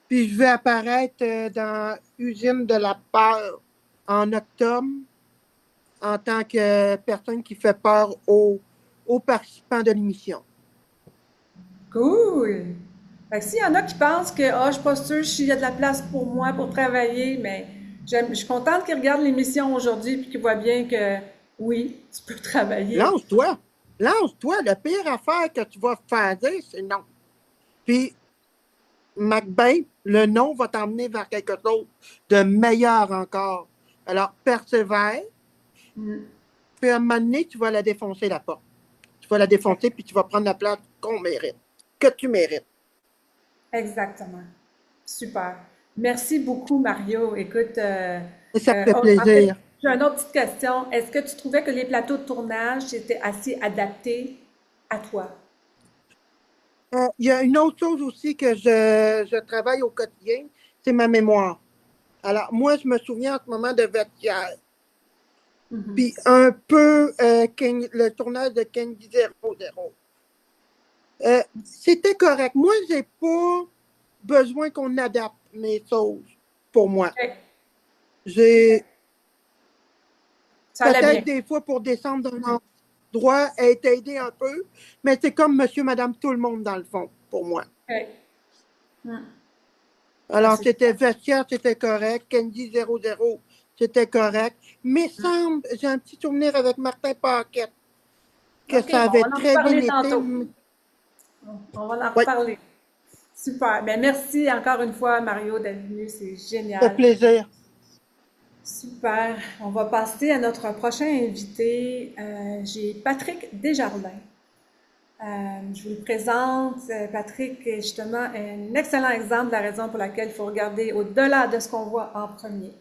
Puis je vais apparaître dans Usine de la peur en octobre en tant que personne qui fait peur aux participants de l'émission. Cool. Fait que s'il y en a qui pensent que je suis pas sûre s'il y a de la place pour moi pour travailler, mais je suis contente qu'ils regardent l'émission aujourd'hui puis qu'ils voient bien que oui, tu peux travailler. Lance-toi. Lance-toi. La pire affaire que tu vas faire dire, c'est non. Puis, McBain, le non va t'emmener vers quelque chose de meilleur encore. Alors, persévère. Puis, à un moment donné, tu vas la défoncer, la porte. Tu vas la défoncer, puis tu vas prendre la place qu'on mérite, que tu mérites. Exactement. Super. Merci beaucoup, Mario. Écoute, Et ça me fait en fait, plaisir. j'ai une autre petite question. Est-ce que tu trouvais que les plateaux de tournage étaient assez adaptés à toi? Il y a une autre chose aussi que je travaille au quotidien, c'est ma mémoire. Alors, moi, je me souviens en ce moment de Vestiaire. Puis un peu le tournage de Kenji 00. C'était correct. Moi, j'ai pas besoin qu'on adapte mes choses pour moi. OK. J'ai Ça allait peut-être bien. des fois pour descendre d'un endroit, être aidé un peu, mais c'est comme monsieur, madame, tout le monde dans le fond, pour moi. OK. Ah, Alors, c'est c'était Vestiaire, c'était correct. Kenji 00, c'était correct. Mais semble, j'ai un petit souvenir avec Martin Paquette, que OK, ça bon, on avait va en très bien reparler été. tantôt. On va en Oui, reparler. Super. Ben, merci encore une fois, Mario, d'être venu. C'est ça fait génial. plaisir. Super. On va passer à notre prochain invité. J'ai Patrick Desjardins. Je vous le présente. Patrick est justement un excellent exemple de la raison pour laquelle il faut regarder au-delà de ce qu'on voit en premier.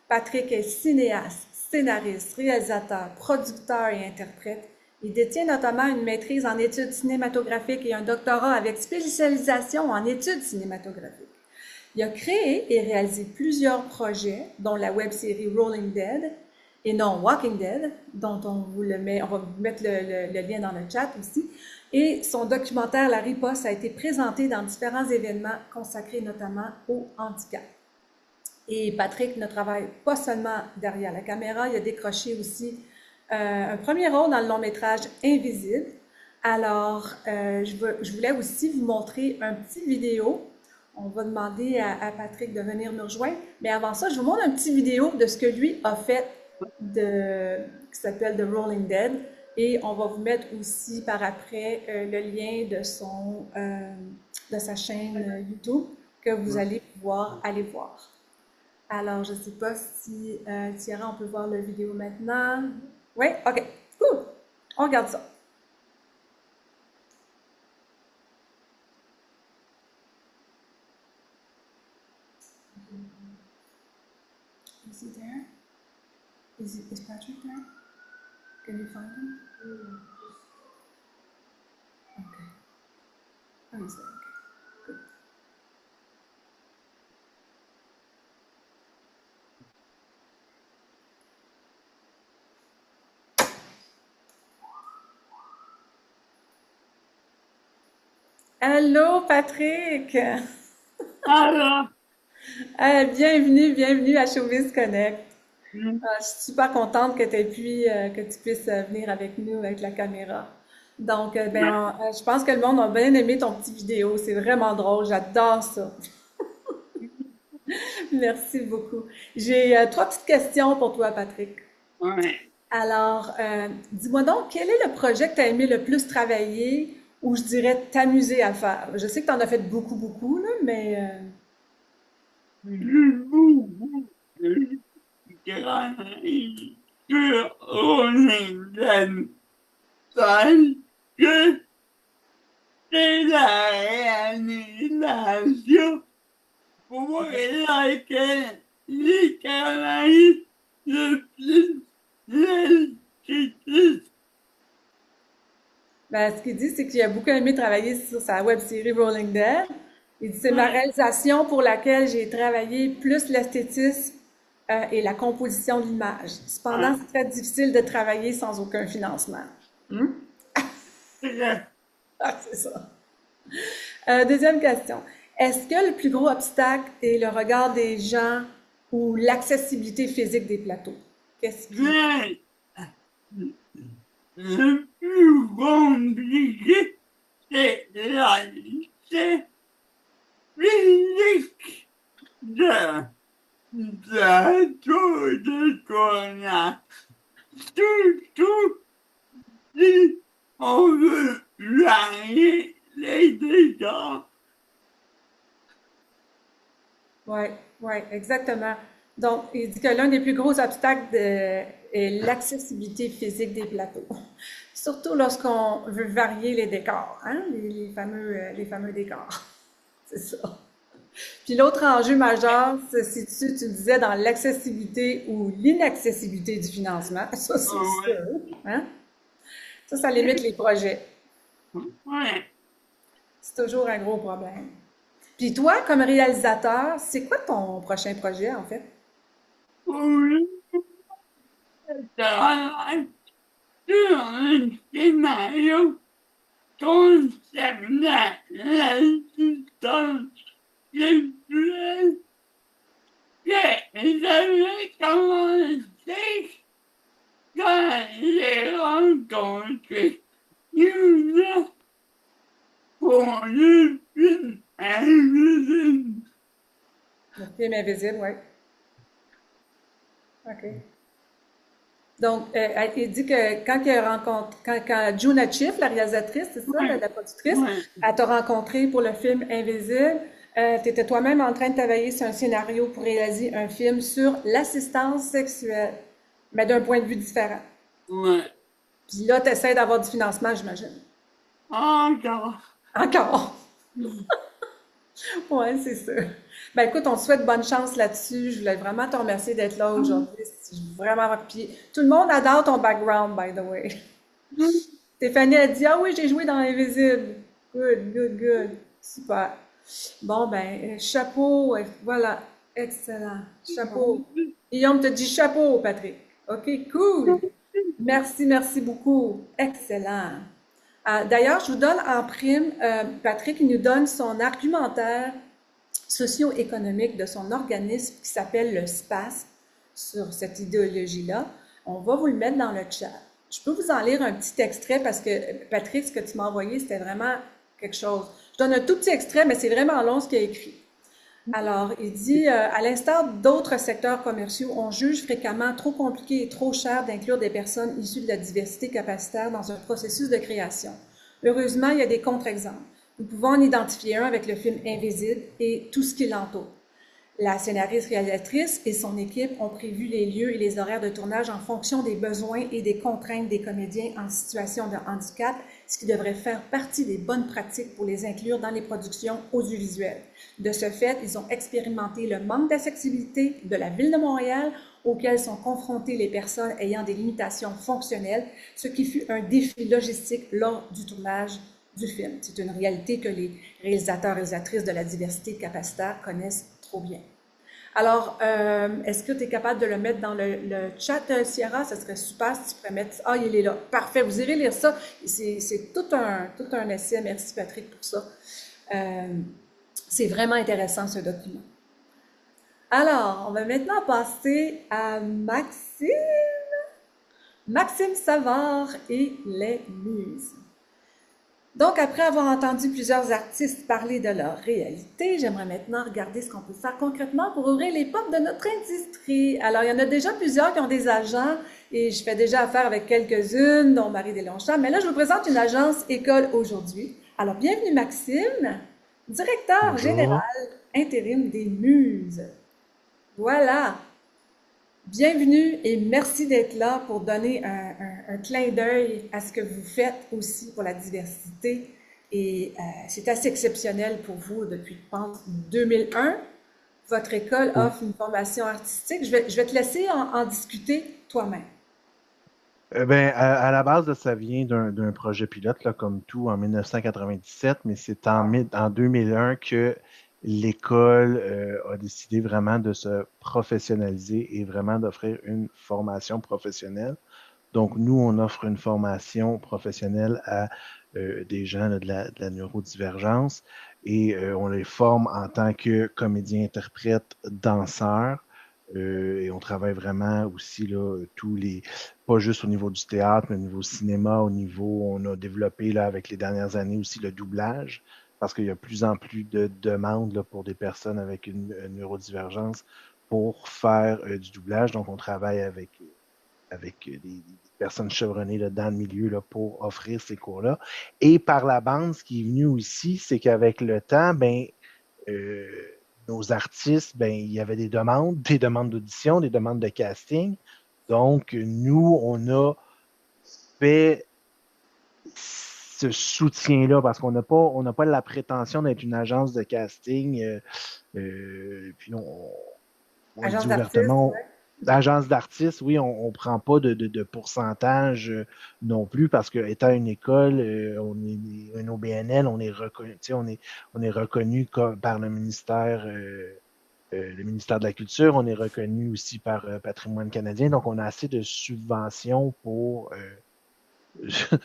Patrick est cinéaste, scénariste, réalisateur, producteur et interprète. Il détient notamment une maîtrise en études cinématographiques et un doctorat avec spécialisation en études cinématographiques. Il a créé et réalisé plusieurs projets, dont la web-série Rolling Dead et non Walking Dead, dont on va vous mettre le lien dans le chat aussi. Et son documentaire La Riposte a été présenté dans différents événements consacrés notamment au handicap. Et Patrick ne travaille pas seulement derrière la caméra, il a décroché aussi un premier rôle dans le long métrage Invisible. Alors, je voulais aussi vous montrer un petit vidéo. On va demander à Patrick de venir nous rejoindre. Mais avant ça, je vous montre un petit vidéo de ce que lui a fait qui s'appelle The Rolling Dead. Et on va vous mettre aussi par après le lien de sa chaîne YouTube que vous allez pouvoir aller voir. Alors, je ne sais pas si Thierry, on peut voir la vidéo maintenant. Oui? OK. Cool. On regarde ça. Is he there? Is Patrick there? Can you find him? Okay. Oh, he's there. Okay. Good. Allô, Patrick! Alors, Bienvenue à Showbiz Connect. Je suis super contente que tu puisses venir avec nous avec la caméra. Donc, je pense que le monde a bien aimé ton petit vidéo. C'est vraiment drôle. J'adore ça. Merci beaucoup. J'ai 3 petites questions pour toi, Patrick. ouais. Alors, dis-moi donc, quel est le projet que tu as aimé le plus travailler ou je dirais t'amuser à faire? Je sais que tu en as fait beaucoup, là, mais... Parce que c'est la réalisation pour laquelle j'ai travaillé le plus l'institut. Ben, ce qu'il dit, c'est qu'il a beaucoup aimé travailler sur sa web-série Rolling Dead. Il dit, c'est ma réalisation pour laquelle j'ai travaillé plus l'esthétisme et la composition de l'image. Cependant, c'est très difficile de travailler sans aucun financement. Ah, c'est ça. Deuxième question. Est-ce que le plus gros obstacle est le regard des gens ou l'accessibilité physique des plateaux? Qu'est-ce qui... Le plus compliqué, c'est la physique de plateau de tournage. Surtout si on veut varier les décors. Oui, exactement. Donc, il dit que l'un des plus gros obstacles est l'accessibilité physique des plateaux. Surtout lorsqu'on veut varier les décors, hein? Les fameux décors. C'est ça. Puis l'autre enjeu majeur se situe, tu le disais, dans l'accessibilité ou l'inaccessibilité du financement. Ça, c'est sûr. Hein? Ça limite les projets. Ouais. C'est toujours un gros problème. Puis toi, comme réalisateur, c'est quoi ton prochain projet, en fait? Oui. Je travaille sur un scénario concernant l'assistance sexuelle que j'avais commencé quand j'ai rencontré Yuna pour le film Invisible. Le film Invisible, oui. OK. Donc, il dit que quand Juna Chief, la réalisatrice, c'est ça, la productrice, elle t'a rencontré pour le film Invisible, tu étais toi-même en train de travailler sur un scénario pour réaliser un film sur l'assistance sexuelle, mais d'un point de vue différent. Ouais. Puis là, tu essaies d'avoir du financement, j'imagine. Encore. Encore! Oui, c'est sûr. Ben écoute, on te souhaite bonne chance là-dessus. Je voulais vraiment te remercier d'être là aujourd'hui. C'est vraiment... Puis tout le monde adore ton background, by the way. Stéphanie a dit, ah oui, j'ai joué dans Invisible. Good. Super. Bon, ben, chapeau. Voilà. Excellent. Chapeau. Guillaume te dit chapeau, Patrick. OK, cool. Merci beaucoup. Excellent. D'ailleurs, je vous donne en prime, Patrick nous donne son argumentaire socio-économique de son organisme qui s'appelle le SPAS sur cette idéologie-là. On va vous le mettre dans le chat. Je peux vous en lire un petit extrait parce que, Patrick, ce que tu m'as envoyé, c'était vraiment quelque chose. Je donne un tout petit extrait, mais c'est vraiment long ce qu'il a écrit. Alors, il dit, à l'instar d'autres secteurs commerciaux, on juge fréquemment trop compliqué et trop cher d'inclure des personnes issues de la diversité capacitaire dans un processus de création. Heureusement, il y a des contre-exemples. Nous pouvons en identifier un avec le film Invisible et tout ce qui l'entoure. La scénariste réalisatrice et son équipe ont prévu les lieux et les horaires de tournage en fonction des besoins et des contraintes des comédiens en situation de handicap, ce qui devrait faire partie des bonnes pratiques pour les inclure dans les productions audiovisuelles. De ce fait, ils ont expérimenté le manque d'accessibilité de la Ville de Montréal auquel sont confrontées les personnes ayant des limitations fonctionnelles, ce qui fut un défi logistique lors du tournage du film. C'est une réalité que les réalisateurs et réalisatrices de la diversité capacitaire connaissent trop bien. Alors, est-ce que tu es capable de le mettre dans le chat, Sierra? Ça serait super si tu pourrais mettre... Ah, il est là. Parfait. Vous irez lire ça. C'est tout un essai. Merci, Patrick, pour ça. C'est vraiment intéressant, ce document. Alors, on va maintenant passer à Maxime. Maxime Savard et les Muses. Donc, après avoir entendu plusieurs artistes parler de leur réalité, j'aimerais maintenant regarder ce qu'on peut faire concrètement pour ouvrir les portes de notre industrie. Alors, il y en a déjà plusieurs qui ont des agents et je fais déjà affaire avec quelques-unes, dont Marie Deslongchamps. Mais là, je vous présente une agence école aujourd'hui. Alors, bienvenue Maxime, directeur Bonjour. général intérim des Muses. Voilà. Bienvenue et merci d'être là pour donner un clin d'œil à ce que vous faites aussi pour la diversité. Et c'est assez exceptionnel pour vous depuis, je pense, 2001. Votre école offre une formation artistique. Je vais te laisser en discuter toi-même. À la base, là, ça vient d'un projet pilote, là, comme tout, en 1997, mais c'est en 2001 que l'école a décidé vraiment de se professionnaliser et vraiment d'offrir une formation professionnelle. Donc, nous, on offre une formation professionnelle à des gens là, de la neurodivergence et on les forme en tant que comédiens, interprètes, danseurs. Et on travaille vraiment aussi là, pas juste au niveau du théâtre, mais au niveau cinéma, on a développé là, avec les dernières années aussi le doublage, parce qu'il y a de plus en plus de demandes là, pour des personnes avec une neurodivergence pour faire du doublage. Donc, on travaille avec des personnes chevronnées là, dans le milieu là, pour offrir ces cours-là. Et par la bande, ce qui est venu aussi, c'est qu'avec le temps, nos artistes, il y avait des demandes d'audition, des demandes de casting. Donc, nous, on a fait ce soutien-là parce qu'on n'a pas la prétention d'être une agence de casting. Puis on Agence dit d'artistes, ouvertement, ouais. agence d'artistes, oui, on prend pas de pourcentage non plus parce que étant une école, on est un OBNL, on est reconnu, on est reconnu par le ministère de la Culture, on est reconnu aussi par Patrimoine canadien, donc on a assez de subventions pour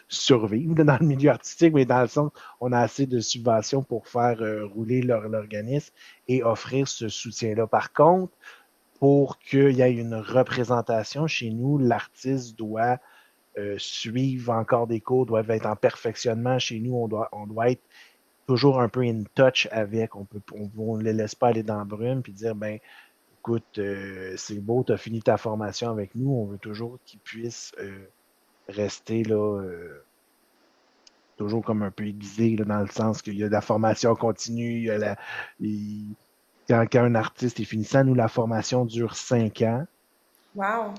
survivre dans le milieu artistique, mais dans le sens, on a assez de subventions pour faire rouler l'organisme et offrir ce soutien-là. Par contre, pour qu'il y ait une représentation chez nous, l'artiste doit suivre encore des cours, doit être en perfectionnement chez nous, on doit être toujours un peu in touch avec, on ne les laisse pas aller dans la brume puis dire, écoute, c'est beau, tu as fini ta formation avec nous, on veut toujours qu'ils puissent rester là, toujours comme un peu aiguisé là, dans le sens qu'il y a de la formation continue, quand un artiste est finissant, nous, la formation dure 5 ans. Wow!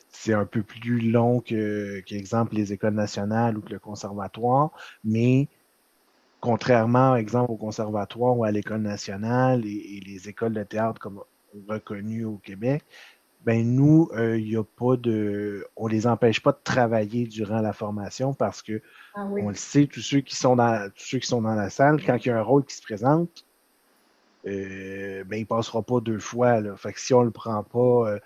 C'est un peu plus long qu'exemple, les écoles nationales ou que le conservatoire, mais contrairement, exemple, au conservatoire ou à l'école nationale et les écoles de théâtre comme reconnues au Québec, nous, il y a pas on les empêche pas de travailler durant la formation parce que on le sait, tous ceux qui sont dans la salle, quand il y a un rôle qui se présente, il passera pas 2 fois. Là. Fait que si on le prend pas,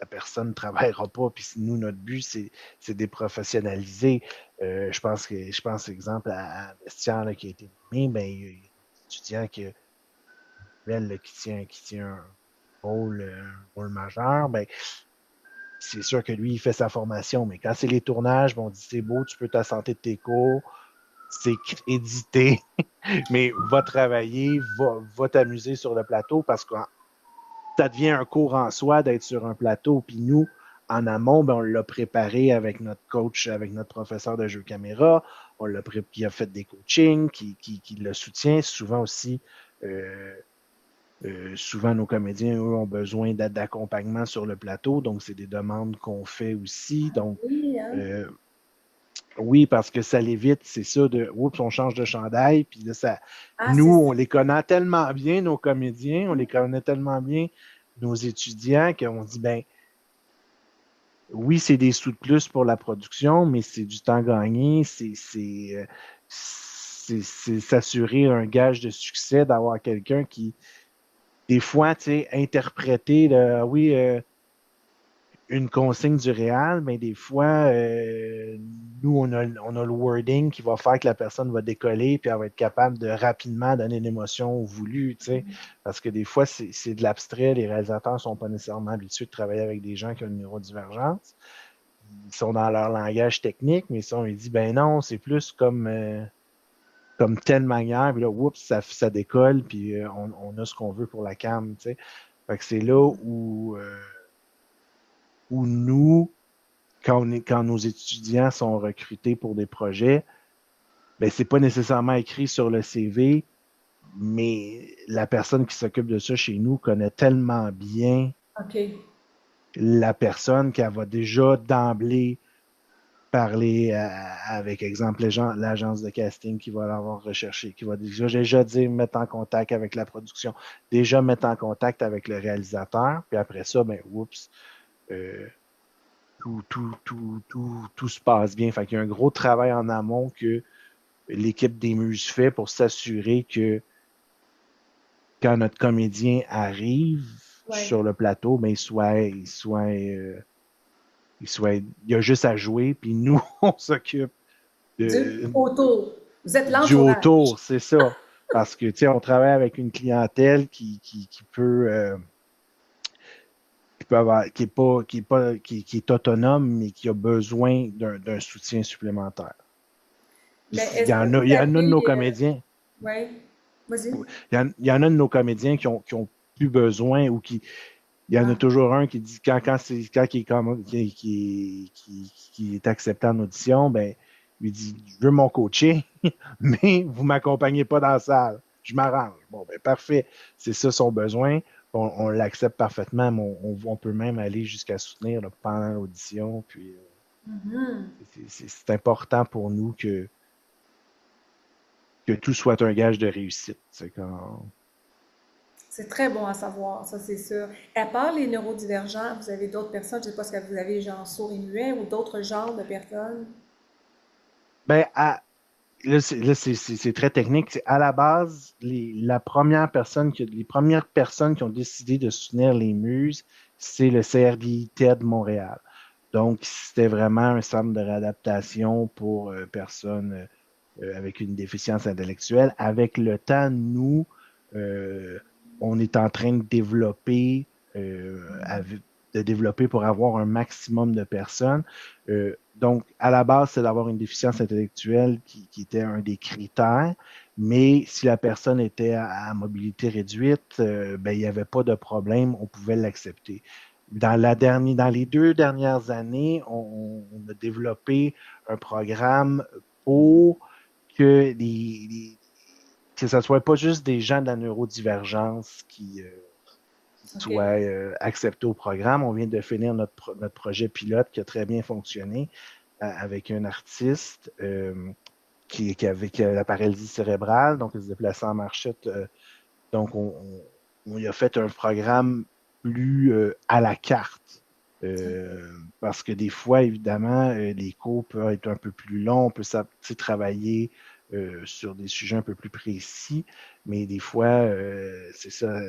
la personne ne travaillera pas. Puis nous, notre but, c'est de professionnaliser. Je pense, exemple, à Bestiaire là, qui a été nommé, il y a un étudiant qui tient rôle majeur, ben, c'est sûr que lui, il fait sa formation, mais quand c'est les tournages, ben, on dit c'est beau, tu peux t'assenter de tes cours, c'est édité, mais va travailler, va t'amuser sur le plateau parce que ça devient un cours en soi d'être sur un plateau. Puis nous, en amont, ben, on l'a préparé avec notre coach, avec notre professeur de jeu caméra. Qui a fait des coachings, qui le soutient. Souvent aussi, souvent nos comédiens, eux, ont besoin d'accompagnement sur le plateau. Donc, c'est des demandes qu'on fait aussi. Donc, Oui, hein? oui, parce que ça l'évite, c'est ça, oups, on change de chandail, puis là, Ah, nous, c'est on ça. les connaît tellement bien, nos comédiens, on les connaît tellement bien, nos étudiants, qu'on dit, ben, oui, c'est des sous de plus pour la production, mais c'est du temps gagné, c'est s'assurer un gage de succès d'avoir quelqu'un qui, des fois, tu sais, interpréter, oui, une consigne du réal, mais des fois, nous, on a le wording qui va faire que la personne va décoller puis elle va être capable de rapidement donner une émotion voulue, tu sais. Parce que des fois, c'est de l'abstrait. Les réalisateurs ne sont pas nécessairement habitués de travailler avec des gens qui ont une neurodivergence. Ils sont dans leur langage technique, mais ça, on lui dit, ben non, c'est plus comme telle manière, puis là, oups, ça décolle, puis on a ce qu'on veut pour la cam, tu sais. Fait que c'est là où nous, quand nos étudiants sont recrutés pour des projets, ben, c'est pas nécessairement écrit sur le CV, mais la personne qui s'occupe de ça chez nous connaît tellement bien OK. la personne qu'elle va déjà d'emblée parler avec, exemple, l'agence de casting qui va l'avoir recherché, qui va déjà dire mettre en contact avec la production, déjà mettre en contact avec le réalisateur, puis après ça, ben, oups, tout se passe bien. Fait qu'il y a un gros travail en amont que l'équipe des Muses fait pour s'assurer que quand notre comédien arrive sur le plateau, ben, il y a juste à jouer, puis nous, on s'occupe Du autour. Vous êtes du l'entourage. autour, c'est ça. Parce que, tu sais, on travaille avec une clientèle qui peut qui est autonome, mais qui a besoin d'un soutien supplémentaire. Mais Il est-ce y en que a, vous il y en a de nos avez... comédiens. Oui, vas-y. Il y en a de nos comédiens qui ont plus besoin ou qui. Il y en a toujours un qui dit quand il est accepté en audition, ben, il dit je veux mon coaché, mais vous ne m'accompagnez pas dans la salle. Je m'arrange. Bon, ben parfait. C'est ça son besoin. On l'accepte parfaitement, mais on peut même aller jusqu'à soutenir là, pendant l'audition. Puis c'est important pour nous que tout soit un gage de réussite. C'est quand. C'est très bon à savoir, ça c'est sûr. À part les neurodivergents, vous avez d'autres personnes, je ne sais pas si vous avez genre sourds et muets ou d'autres genres de personnes. Ben, là, c'est très technique. À la base, les premières personnes qui ont décidé de soutenir les Muses, c'est le CRDI TED Montréal. Donc, c'était vraiment un centre de réadaptation pour personnes avec une déficience intellectuelle. Avec le temps, nous, on est en train de développer pour avoir un maximum de personnes. Donc, à la base, c'est d'avoir une déficience intellectuelle qui était un des critères, mais si la personne était à mobilité réduite, ben, il n'y avait pas de problème, on pouvait l'accepter. Dans les 2 dernières années, on a développé un programme pour que que ce ne soit pas juste des gens de la neurodivergence qui soient acceptés au programme. On vient de finir notre projet pilote qui a très bien fonctionné avec un artiste qui avait la paralysie cérébrale, donc il se déplaçait en marchette. Donc, on y a fait un programme plus à la carte. Parce que des fois, évidemment, les cours peuvent être un peu plus longs, on peut travailler sur des sujets un peu plus précis, mais des fois, c'est ça,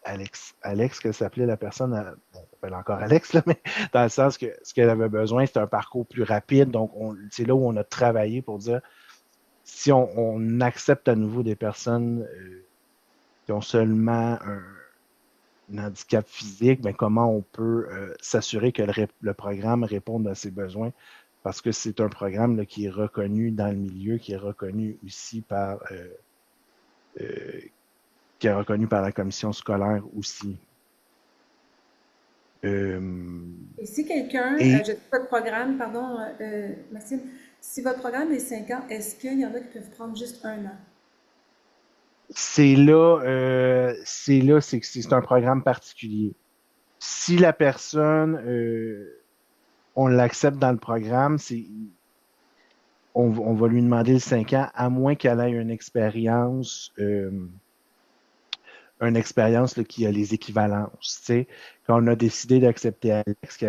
Alex, qu'elle s'appelait la personne, on s'appelle encore Alex, là, mais dans le sens que ce qu'elle avait besoin, c'était un parcours plus rapide, donc c'est là où on a travaillé pour dire, si on accepte à nouveau des personnes qui ont seulement un handicap physique, ben, comment on peut s'assurer que le programme réponde à ses besoins, parce que c'est un programme là, qui est reconnu dans le milieu, qui est reconnu aussi qui est reconnu par la commission scolaire aussi. Et si quelqu'un, Et je sais pas de programme, pardon, Maxime, si votre programme est 5 ans, est-ce qu'il y en a qui peuvent prendre juste 1 an? c'est que c'est un programme particulier. Si la personne, on l'accepte dans le programme, on va lui demander le 5 ans, à moins qu'elle ait une expérience là, qui a les équivalences. Tu sais. Quand on a décidé d'accepter Alex qui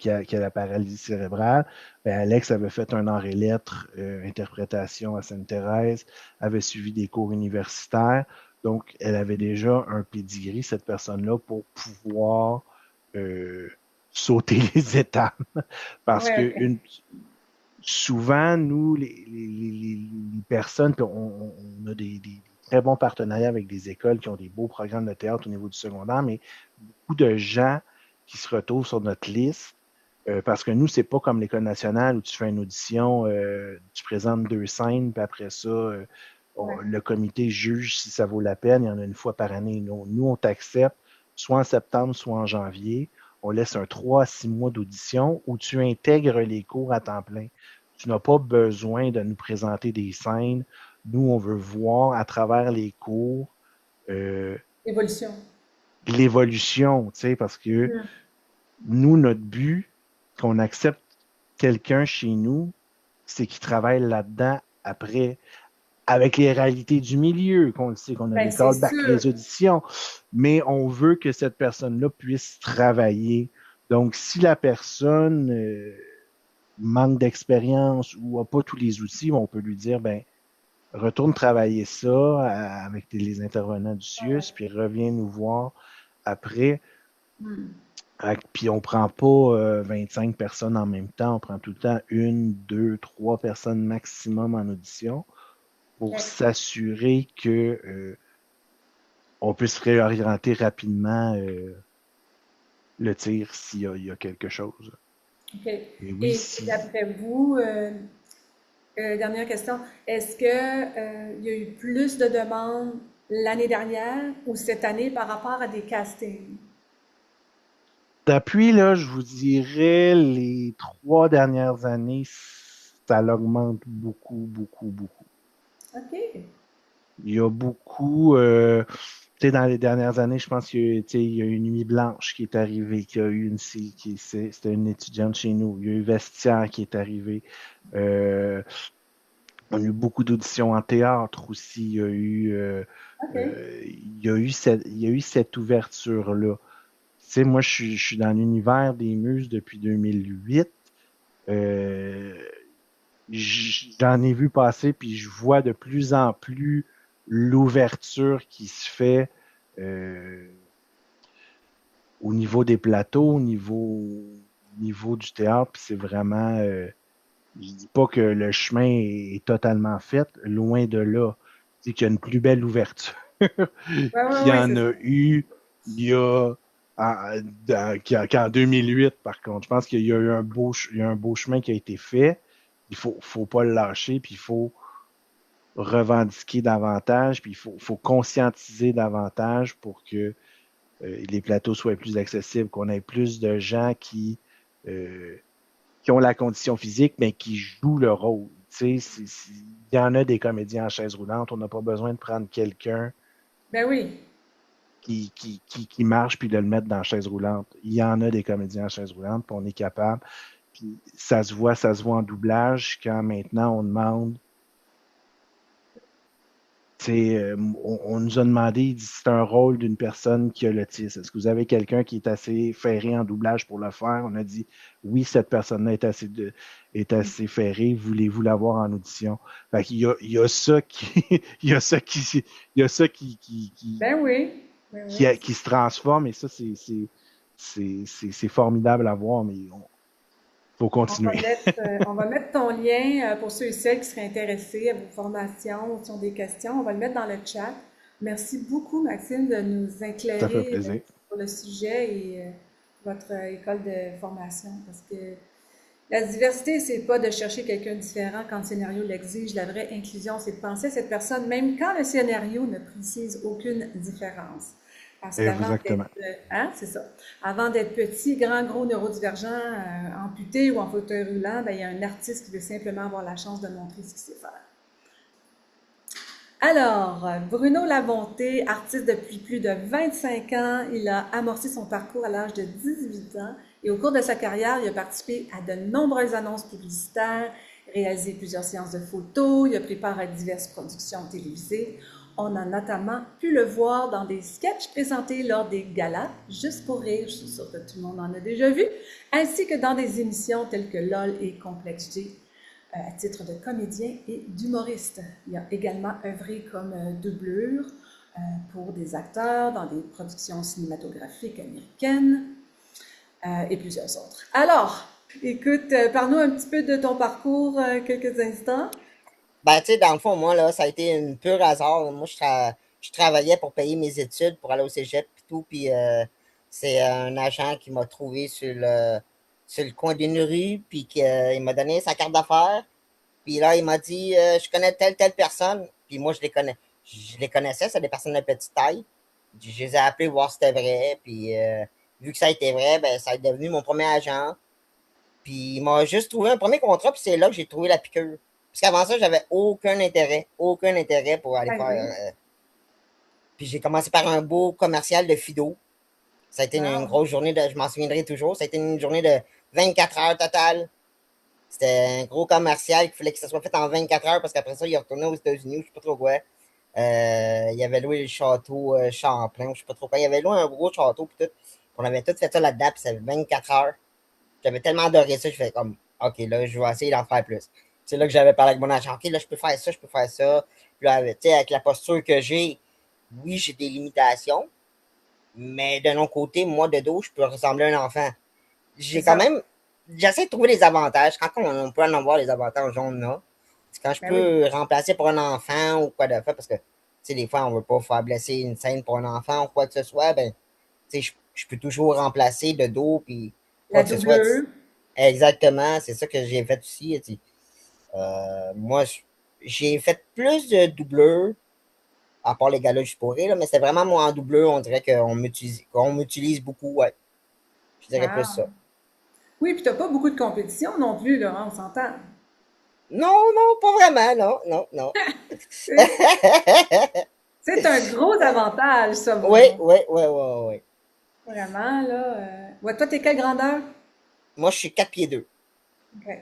a la paralysie cérébrale, ben Alex avait fait un art et lettres, interprétation à Sainte-Thérèse, avait suivi des cours universitaires. Donc, elle avait déjà un pedigree, cette personne-là, pour pouvoir sauter les étapes. Parce Ouais, que souvent, nous, les personnes, puis on a des très bons partenariats avec des écoles qui ont des beaux programmes de théâtre au niveau du secondaire, mais beaucoup de gens qui se retrouvent sur notre liste, parce que nous, c'est pas comme l'École nationale où tu fais une audition, tu présentes 2 scènes, puis après ça, le comité juge si ça vaut la peine. Il y en a une fois par année. Nous on t'accepte soit en septembre, soit en janvier. On laisse un 3 à 6 mois d'audition où tu intègres les cours à temps plein. Tu n'as pas besoin de nous présenter des scènes. Nous, on veut voir à travers les cours évolution. l'évolution, tu sais, parce que nous, notre but, qu'on accepte quelqu'un chez nous, c'est qu'il travaille là-dedans après, avec les réalités du milieu, qu'on le sait, qu'on a Ben, des c'est callbacks, sûr. les auditions, mais on veut que cette personne-là puisse travailler. Donc, si la personne manque d'expérience ou n'a pas tous les outils, on peut lui dire, ben, retourne travailler ça avec les intervenants du CIUS, puis reviens nous voir après. Puis on prend pas 25 personnes en même temps, on prend tout le temps 1, 2, 3 personnes maximum en audition pour s'assurer que on puisse réorienter rapidement le tir s'il y a quelque chose. OK. Et oui, Et d'après vous, dernière question, est-ce que il y a eu plus de demandes l'année dernière ou cette année par rapport à des castings? Depuis, là, je vous dirais, les 3 dernières années, ça l'augmente beaucoup, beaucoup, beaucoup. OK. Il y a beaucoup, tu sais, dans les dernières années, je pense qu'il y a eu une Nuit Blanche qui est arrivée, qu'il y a eu c'était une étudiante chez nous. Il y a eu Vestiaire qui est arrivé. On a eu beaucoup d'auditions en théâtre aussi. Il y a eu, il y a eu cette ouverture-là. Tu sais, moi, je suis dans l'univers des muses depuis 2008. J'en ai vu passer, puis je vois de plus en plus l'ouverture qui se fait au niveau des plateaux, au niveau du théâtre, puis c'est vraiment... je dis pas que le chemin est totalement fait, loin de là. C'est qu'il y a une plus belle ouverture qu'il y en a eu il y a qu'en 2008, par contre. Je pense qu'il y a eu un beau chemin qui a été fait. Il faut pas le lâcher, puis il faut revendiquer davantage, puis il faut conscientiser davantage pour que les plateaux soient plus accessibles, qu'on ait plus de gens qui ont la condition physique, mais qui jouent le rôle. Tu sais, il y en a des comédiens en chaise roulante, on n'a pas besoin de prendre quelqu'un Ben oui. qui marche puis de le mettre dans la chaise roulante. Il y en a des comédiens en chaise roulante, puis on est capable. Puis ça se voit en doublage quand maintenant on demande. On nous a demandé, c'est un rôle d'une personne qui a l'autisme. Est-ce que vous avez quelqu'un qui est assez ferré en doublage pour le faire? On a dit oui, cette personne-là est assez ferrée. Voulez-vous l'avoir en audition? Fait qu'il y a ça qui, il y a ça qui Ben oui. Ben oui. qui se transforme, et ça, c'est formidable à voir, mais faut continuer. On va mettre ton lien pour ceux et celles qui seraient intéressés à vos formations ou qui ont des questions. On va le mettre dans le chat. Merci beaucoup, Maxime, de nous Ça fait éclairer plaisir. pour le sujet et votre école de formation parce que la diversité, c'est pas de chercher quelqu'un de différent quand le scénario l'exige. La vraie inclusion, c'est de penser à cette personne, même quand le scénario ne précise aucune différence. Parce qu'avant Exactement. d'être, c'est ça. Avant d'être petit, grand, gros, neurodivergent, amputé ou en fauteuil roulant, ben, il y a un artiste qui veut simplement avoir la chance de montrer ce qu'il sait faire. Alors, Bruno Labonté, artiste depuis plus de 25 ans, il a amorcé son parcours à l'âge de 18 ans et au cours de sa carrière, il a participé à de nombreuses annonces publicitaires, réalisé plusieurs séances de photos, il a pris part à diverses productions télévisées. On a notamment pu le voir dans des sketchs présentés lors des galas, juste pour rire, je suis sûre que tout le monde en a déjà vu, ainsi que dans des émissions telles que LOL et Complexe G, à titre de comédien et d'humoriste. Il a également œuvré comme doublure pour des acteurs dans des productions cinématographiques américaines et plusieurs autres. Alors, écoute, parle-nous un petit peu de ton parcours quelques instants. Ben, tu sais, dans le fond, moi, là, ça a été un pur hasard. Moi, je travaillais pour payer mes études, pour aller au cégep et tout, puis c'est un agent qui m'a trouvé sur le coin d'une rue, puis il m'a donné sa carte d'affaires. Puis là, il m'a dit, je connais telle personne. Puis moi, je les connaissais, c'est des personnes de petite taille. Je les ai appelés voir si c'était vrai. Puis vu que ça a été vrai, ben, ça est devenu mon premier agent. Puis il m'a juste trouvé un premier contrat, puis c'est là que j'ai trouvé la piqûre. Parce qu'avant ça, j'avais aucun intérêt pour aller faire. Puis j'ai commencé par un beau commercial de Fido. Ça a été une grosse journée je m'en souviendrai toujours. Ça a été une journée de 24 heures totale. C'était un gros commercial qu'il fallait que ça soit fait en 24 heures parce qu'après ça, il est retourné aux États-Unis ou je sais pas trop quoi. Il avait loué le château Champlain, je sais pas trop quoi. Il avait loué un gros château puis tout. On avait tout fait ça là-dedans, puis ça avait 24 heures. J'avais tellement adoré ça, je fais comme OK, là, je vais essayer d'en faire plus. C'est là que j'avais parlé avec mon agent. OK, là, je peux faire ça, je peux faire ça. Puis là, tu sais, avec la posture que j'ai, oui, j'ai des limitations. Mais d'un autre côté, moi, de dos, je peux ressembler à un enfant. J'ai quand même. J'essaie de trouver des avantages. Quand on peut en avoir les avantages, on en a. C'est quand je peux remplacer pour un enfant ou quoi de fait, parce que, tu sais, des fois, on veut pas faire blesser une scène pour un enfant ou quoi que ce soit, ben, tu sais, je peux toujours remplacer de dos, puis quoi que ce soit. Exactement, c'est ça que j'ai fait aussi. Tu sais. Moi, j'ai fait plus de doubleurs, à part les galas juste pour rire, là, mais c'est vraiment moi en doubleur, on dirait qu'on m'utilise beaucoup, ouais. Je dirais plus ça. Oui, puis tu n'as pas beaucoup de compétition non plus, là, on s'entend. Non, pas vraiment, non. C'est un gros avantage, ça. Oui. Vraiment, là. Ouais, toi, t'es quelle grandeur? Moi, je suis 4 pieds 2. OK.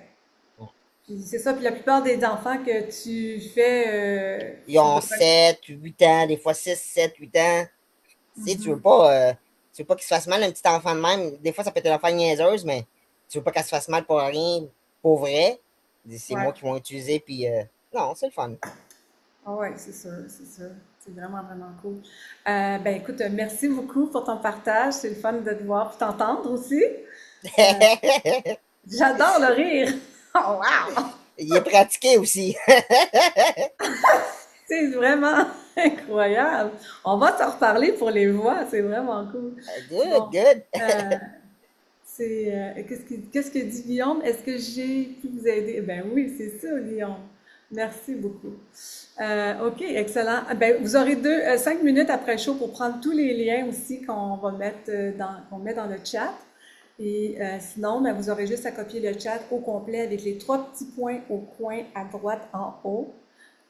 Puis c'est ça, puis la plupart des enfants que tu fais... ils ont 7, 8 ans, des fois 6, 7, 8 ans. Tu sais, tu veux pas qu'il se fasse mal, un petit enfant de même. Des fois, ça peut être une enfant niaiseuse, mais tu veux pas qu'elle se fasse mal pour rien, pour vrai. C'est moi qui vont utiliser, puis non, c'est le fun. Ah oui, c'est sûr. C'est vraiment, vraiment cool. Ben écoute, merci beaucoup pour ton partage. C'est le fun de te voir et t'entendre aussi. J'adore le rire. Oh, wow! Il est pratiqué aussi. C'est vraiment incroyable. On va t'en reparler pour les voix. C'est vraiment cool. Good. Qu'est-ce que dit Guillaume? Est-ce que j'ai pu vous aider? Ben oui, c'est ça, Guillaume. Merci beaucoup. OK, excellent. Ben, vous aurez 5 minutes après le show pour prendre tous les liens aussi qu'on va mettre qu'on met dans le chat. Et sinon, ben, vous aurez juste à copier le chat au complet avec les 3 petits points au coin à droite en haut.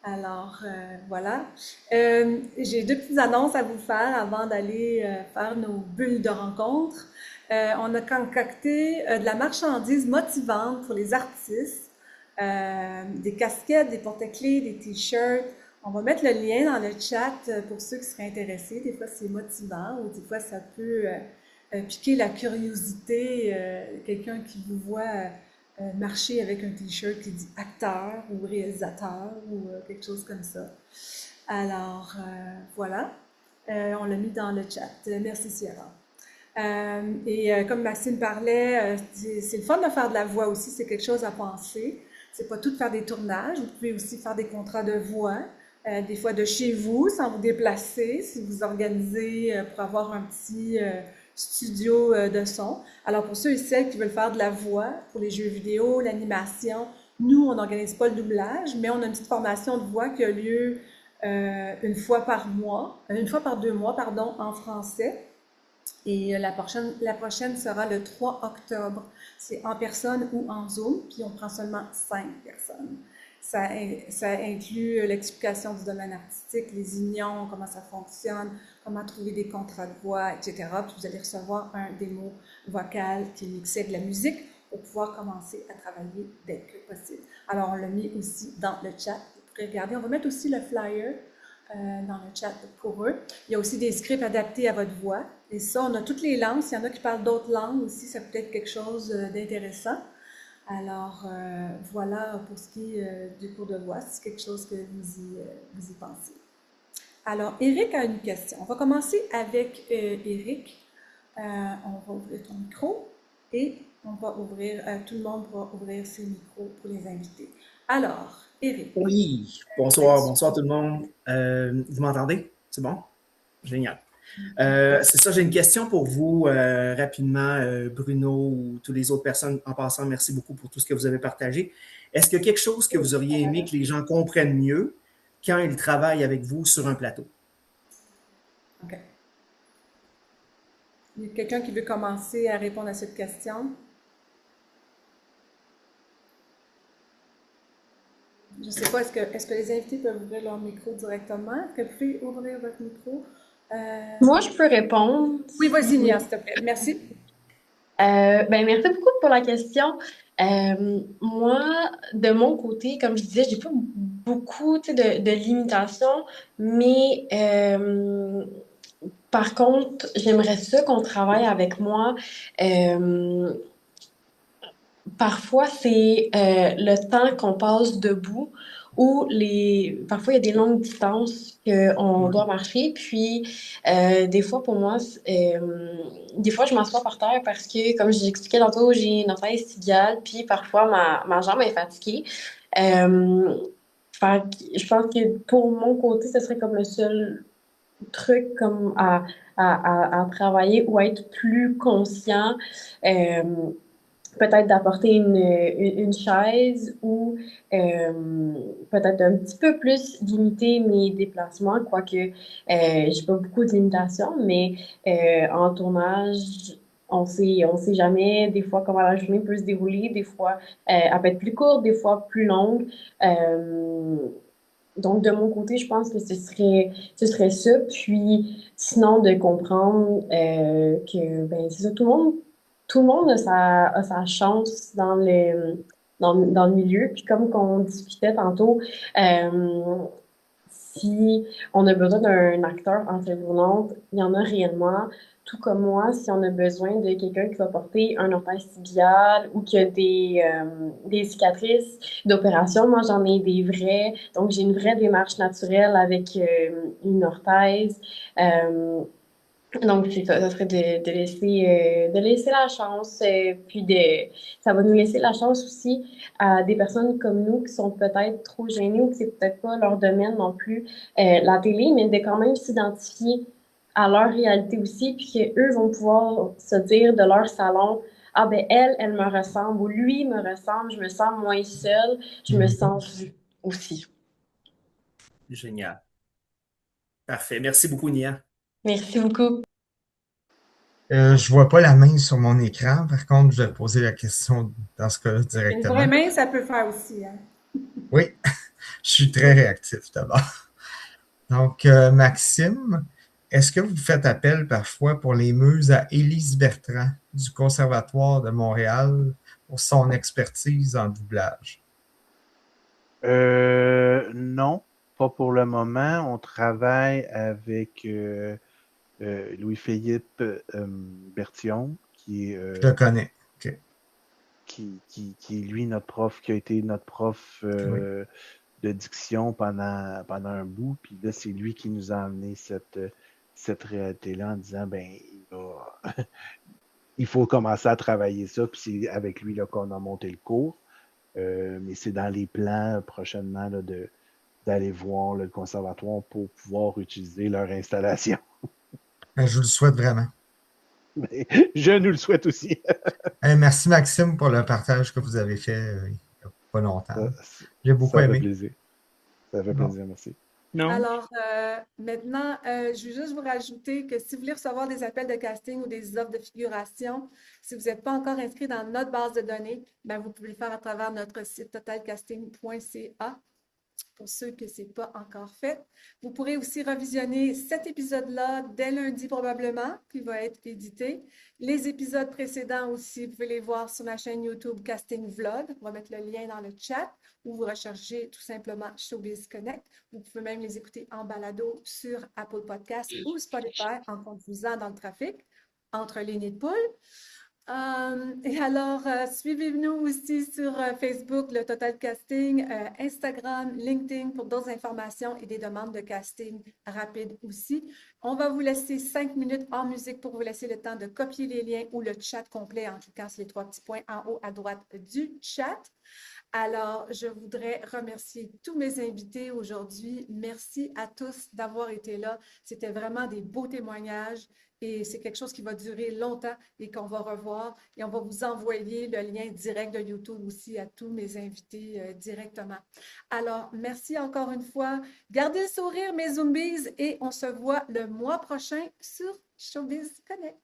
Alors, voilà. J'ai 2 petites annonces à vous faire avant d'aller faire nos bulles de rencontre. On a concocté de la marchandise motivante pour les artistes, des casquettes, des porte-clés, des t-shirts. On va mettre le lien dans le chat pour ceux qui seraient intéressés. Des fois, c'est motivant ou des fois, ça peut piquer la curiosité. Quelqu'un qui vous voit marcher avec un t-shirt qui dit acteur ou réalisateur ou quelque chose comme ça. Alors, voilà. On l'a mis dans le chat. Merci, Sierra. Comme Maxime parlait, c'est le fun de faire de la voix aussi, c'est quelque chose à penser. C'est pas tout de faire des tournages, vous pouvez aussi faire des contrats de voix des fois de chez vous, sans vous déplacer, si vous organisez pour avoir un petit studio de son. Alors pour ceux et celles qui veulent faire de la voix pour les jeux vidéo, l'animation, nous, on n'organise pas le doublage, mais on a une petite formation de voix qui a lieu une fois par mois, une fois par 2 mois, pardon, en français. Et la prochaine sera le 3 octobre. C'est en personne ou en Zoom, puis on prend seulement 5 personnes. Ça inclut l'explication du domaine artistique, les unions, comment ça fonctionne, comment trouver des contrats de voix, etc. Puis vous allez recevoir un démo vocal qui est mixé avec de la musique pour pouvoir commencer à travailler dès que possible. Alors, on l'a mis aussi dans le chat. Vous pourrez regarder. On va mettre aussi le flyer dans le chat pour eux. Il y a aussi des scripts adaptés à votre voix. Et ça, on a toutes les langues. S'il y en a qui parlent d'autres langues aussi, ça peut être quelque chose d'intéressant. Alors, voilà pour ce qui est du cours de voix, si c'est quelque chose que vous y pensez. Alors, Eric a une question. On va commencer avec Eric. On va ouvrir ton micro et on va ouvrir, tout le monde va ouvrir ses micros pour les invités. Alors, Eric. Oui, bonsoir tout le monde. Vous m'entendez? C'est bon? Génial. C'est ça, j'ai une question pour vous rapidement, Bruno ou toutes les autres personnes. En passant, merci beaucoup pour tout ce que vous avez partagé. Est-ce qu'il y a quelque chose que vous auriez aimé que les gens comprennent mieux quand ils travaillent avec vous sur un plateau? OK. Il y a quelqu'un qui veut commencer à répondre à cette question? Je ne sais pas, est-ce que les invités peuvent ouvrir leur micro directement? Est-ce que vous pouvez ouvrir votre micro? Moi, je peux répondre. Oui, vas-y, Nia, s'il te plaît. Merci. Merci beaucoup pour la question. Moi, de mon côté, comme je disais, j'ai pas beaucoup de limitations, mais par contre, j'aimerais ça qu'on travaille avec moi. Parfois, c'est le temps qu'on passe debout ou parfois, il y a des longues distances qu'on doit marcher. Puis, des fois, pour moi, des fois, je m'assois par terre parce que, comme j'expliquais tantôt, j'ai une orthèse tibiale, puis parfois, ma jambe est fatiguée. Je pense que pour mon côté, ce serait comme le seul truc comme à travailler ou à être plus conscient. Peut-être d'apporter une chaise ou peut-être un petit peu plus limiter mes déplacements, quoique j'ai pas beaucoup de limitations, mais en tournage, on sait jamais, des fois comment la journée peut se dérouler, des fois elle peut être plus courte, des fois plus longue. Donc, de mon côté, je pense que ce serait ça. Puis, sinon, de comprendre que, c'est ça, tout le monde a sa chance dans le milieu. Puis, comme qu'on discutait tantôt, si on a besoin d'un acteur en intervenante, il y en a réellement. Tout comme moi, si on a besoin de quelqu'un qui va porter un orthèse tibial ou qui a des cicatrices d'opération, moi j'en ai des vraies. Donc j'ai une vraie démarche naturelle avec une orthèse. Donc ça serait de laisser la chance, puis ça va nous laisser la chance aussi à des personnes comme nous qui sont peut-être trop gênées ou que c'est peut-être pas leur domaine non plus, la télé, mais de quand même s'identifier à leur réalité aussi, puis qu'eux vont pouvoir se dire de leur salon, ah ben elle me ressemble, ou lui me ressemble, je me sens moins seule, je me sens vue aussi. Génial. Parfait. Merci beaucoup, Nia. Merci beaucoup. Je vois pas la main sur mon écran. Par contre, je vais poser la question dans ce cas-là Une directement. vraie main, ça peut faire aussi. Hein? Oui, je suis très réactif d'abord. Donc, Maxime, est-ce que vous faites appel parfois pour les muses à Élise Bertrand du Conservatoire de Montréal pour son expertise en doublage? Non, pas pour le moment. On travaille avec Louis-Philippe Bertillon, qui est Je le connais. OK. qui est lui notre prof, qui a été notre prof Oui. de diction pendant un bout. Puis là, c'est lui qui nous a amené cette réalité-là en disant il faut commencer à travailler ça. Puis c'est avec lui là, qu'on a monté le cours. Mais c'est dans les plans prochainement là, d'aller voir le conservatoire pour pouvoir utiliser leur installation. Ben, je vous le souhaite vraiment. Mais je nous le souhaite aussi. Merci Maxime pour le partage que vous avez fait il n'y a pas longtemps. J'ai beaucoup Ça fait aimé. plaisir. Ça fait Bon. plaisir, merci. Non? Alors, maintenant, je vais juste vous rajouter que si vous voulez recevoir des appels de casting ou des offres de figuration, si vous n'êtes pas encore inscrit dans notre base de données, ben, vous pouvez le faire à travers notre site totalcasting.ca. Pour ceux que ce n'est pas encore fait. Vous pourrez aussi revisionner cet épisode-là dès lundi probablement, qui va être édité. Les épisodes précédents aussi, vous pouvez les voir sur ma chaîne YouTube Casting Vlog. On va mettre le lien dans le chat ou vous recherchez tout simplement Showbiz Connect. Vous pouvez même les écouter en balado sur Apple Podcasts ou Spotify en conduisant dans le trafic entre les nids de poules. Et alors, suivez-nous aussi sur Facebook, le Total Casting, Instagram, LinkedIn pour d'autres informations et des demandes de casting rapides aussi. On va vous laisser 5 minutes en musique pour vous laisser le temps de copier les liens ou le chat complet en cliquant sur les 3 petits points en haut à droite du chat. Alors, je voudrais remercier tous mes invités aujourd'hui. Merci à tous d'avoir été là. C'était vraiment des beaux témoignages et c'est quelque chose qui va durer longtemps et qu'on va revoir. Et on va vous envoyer le lien direct de YouTube aussi à tous mes invités directement. Alors, merci encore une fois. Gardez le sourire, mes zombies, et on se voit le mois prochain sur Showbiz Connect.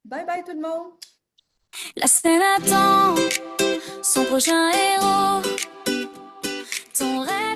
Bye bye tout le monde! La scène attend son prochain héros. Ton rêve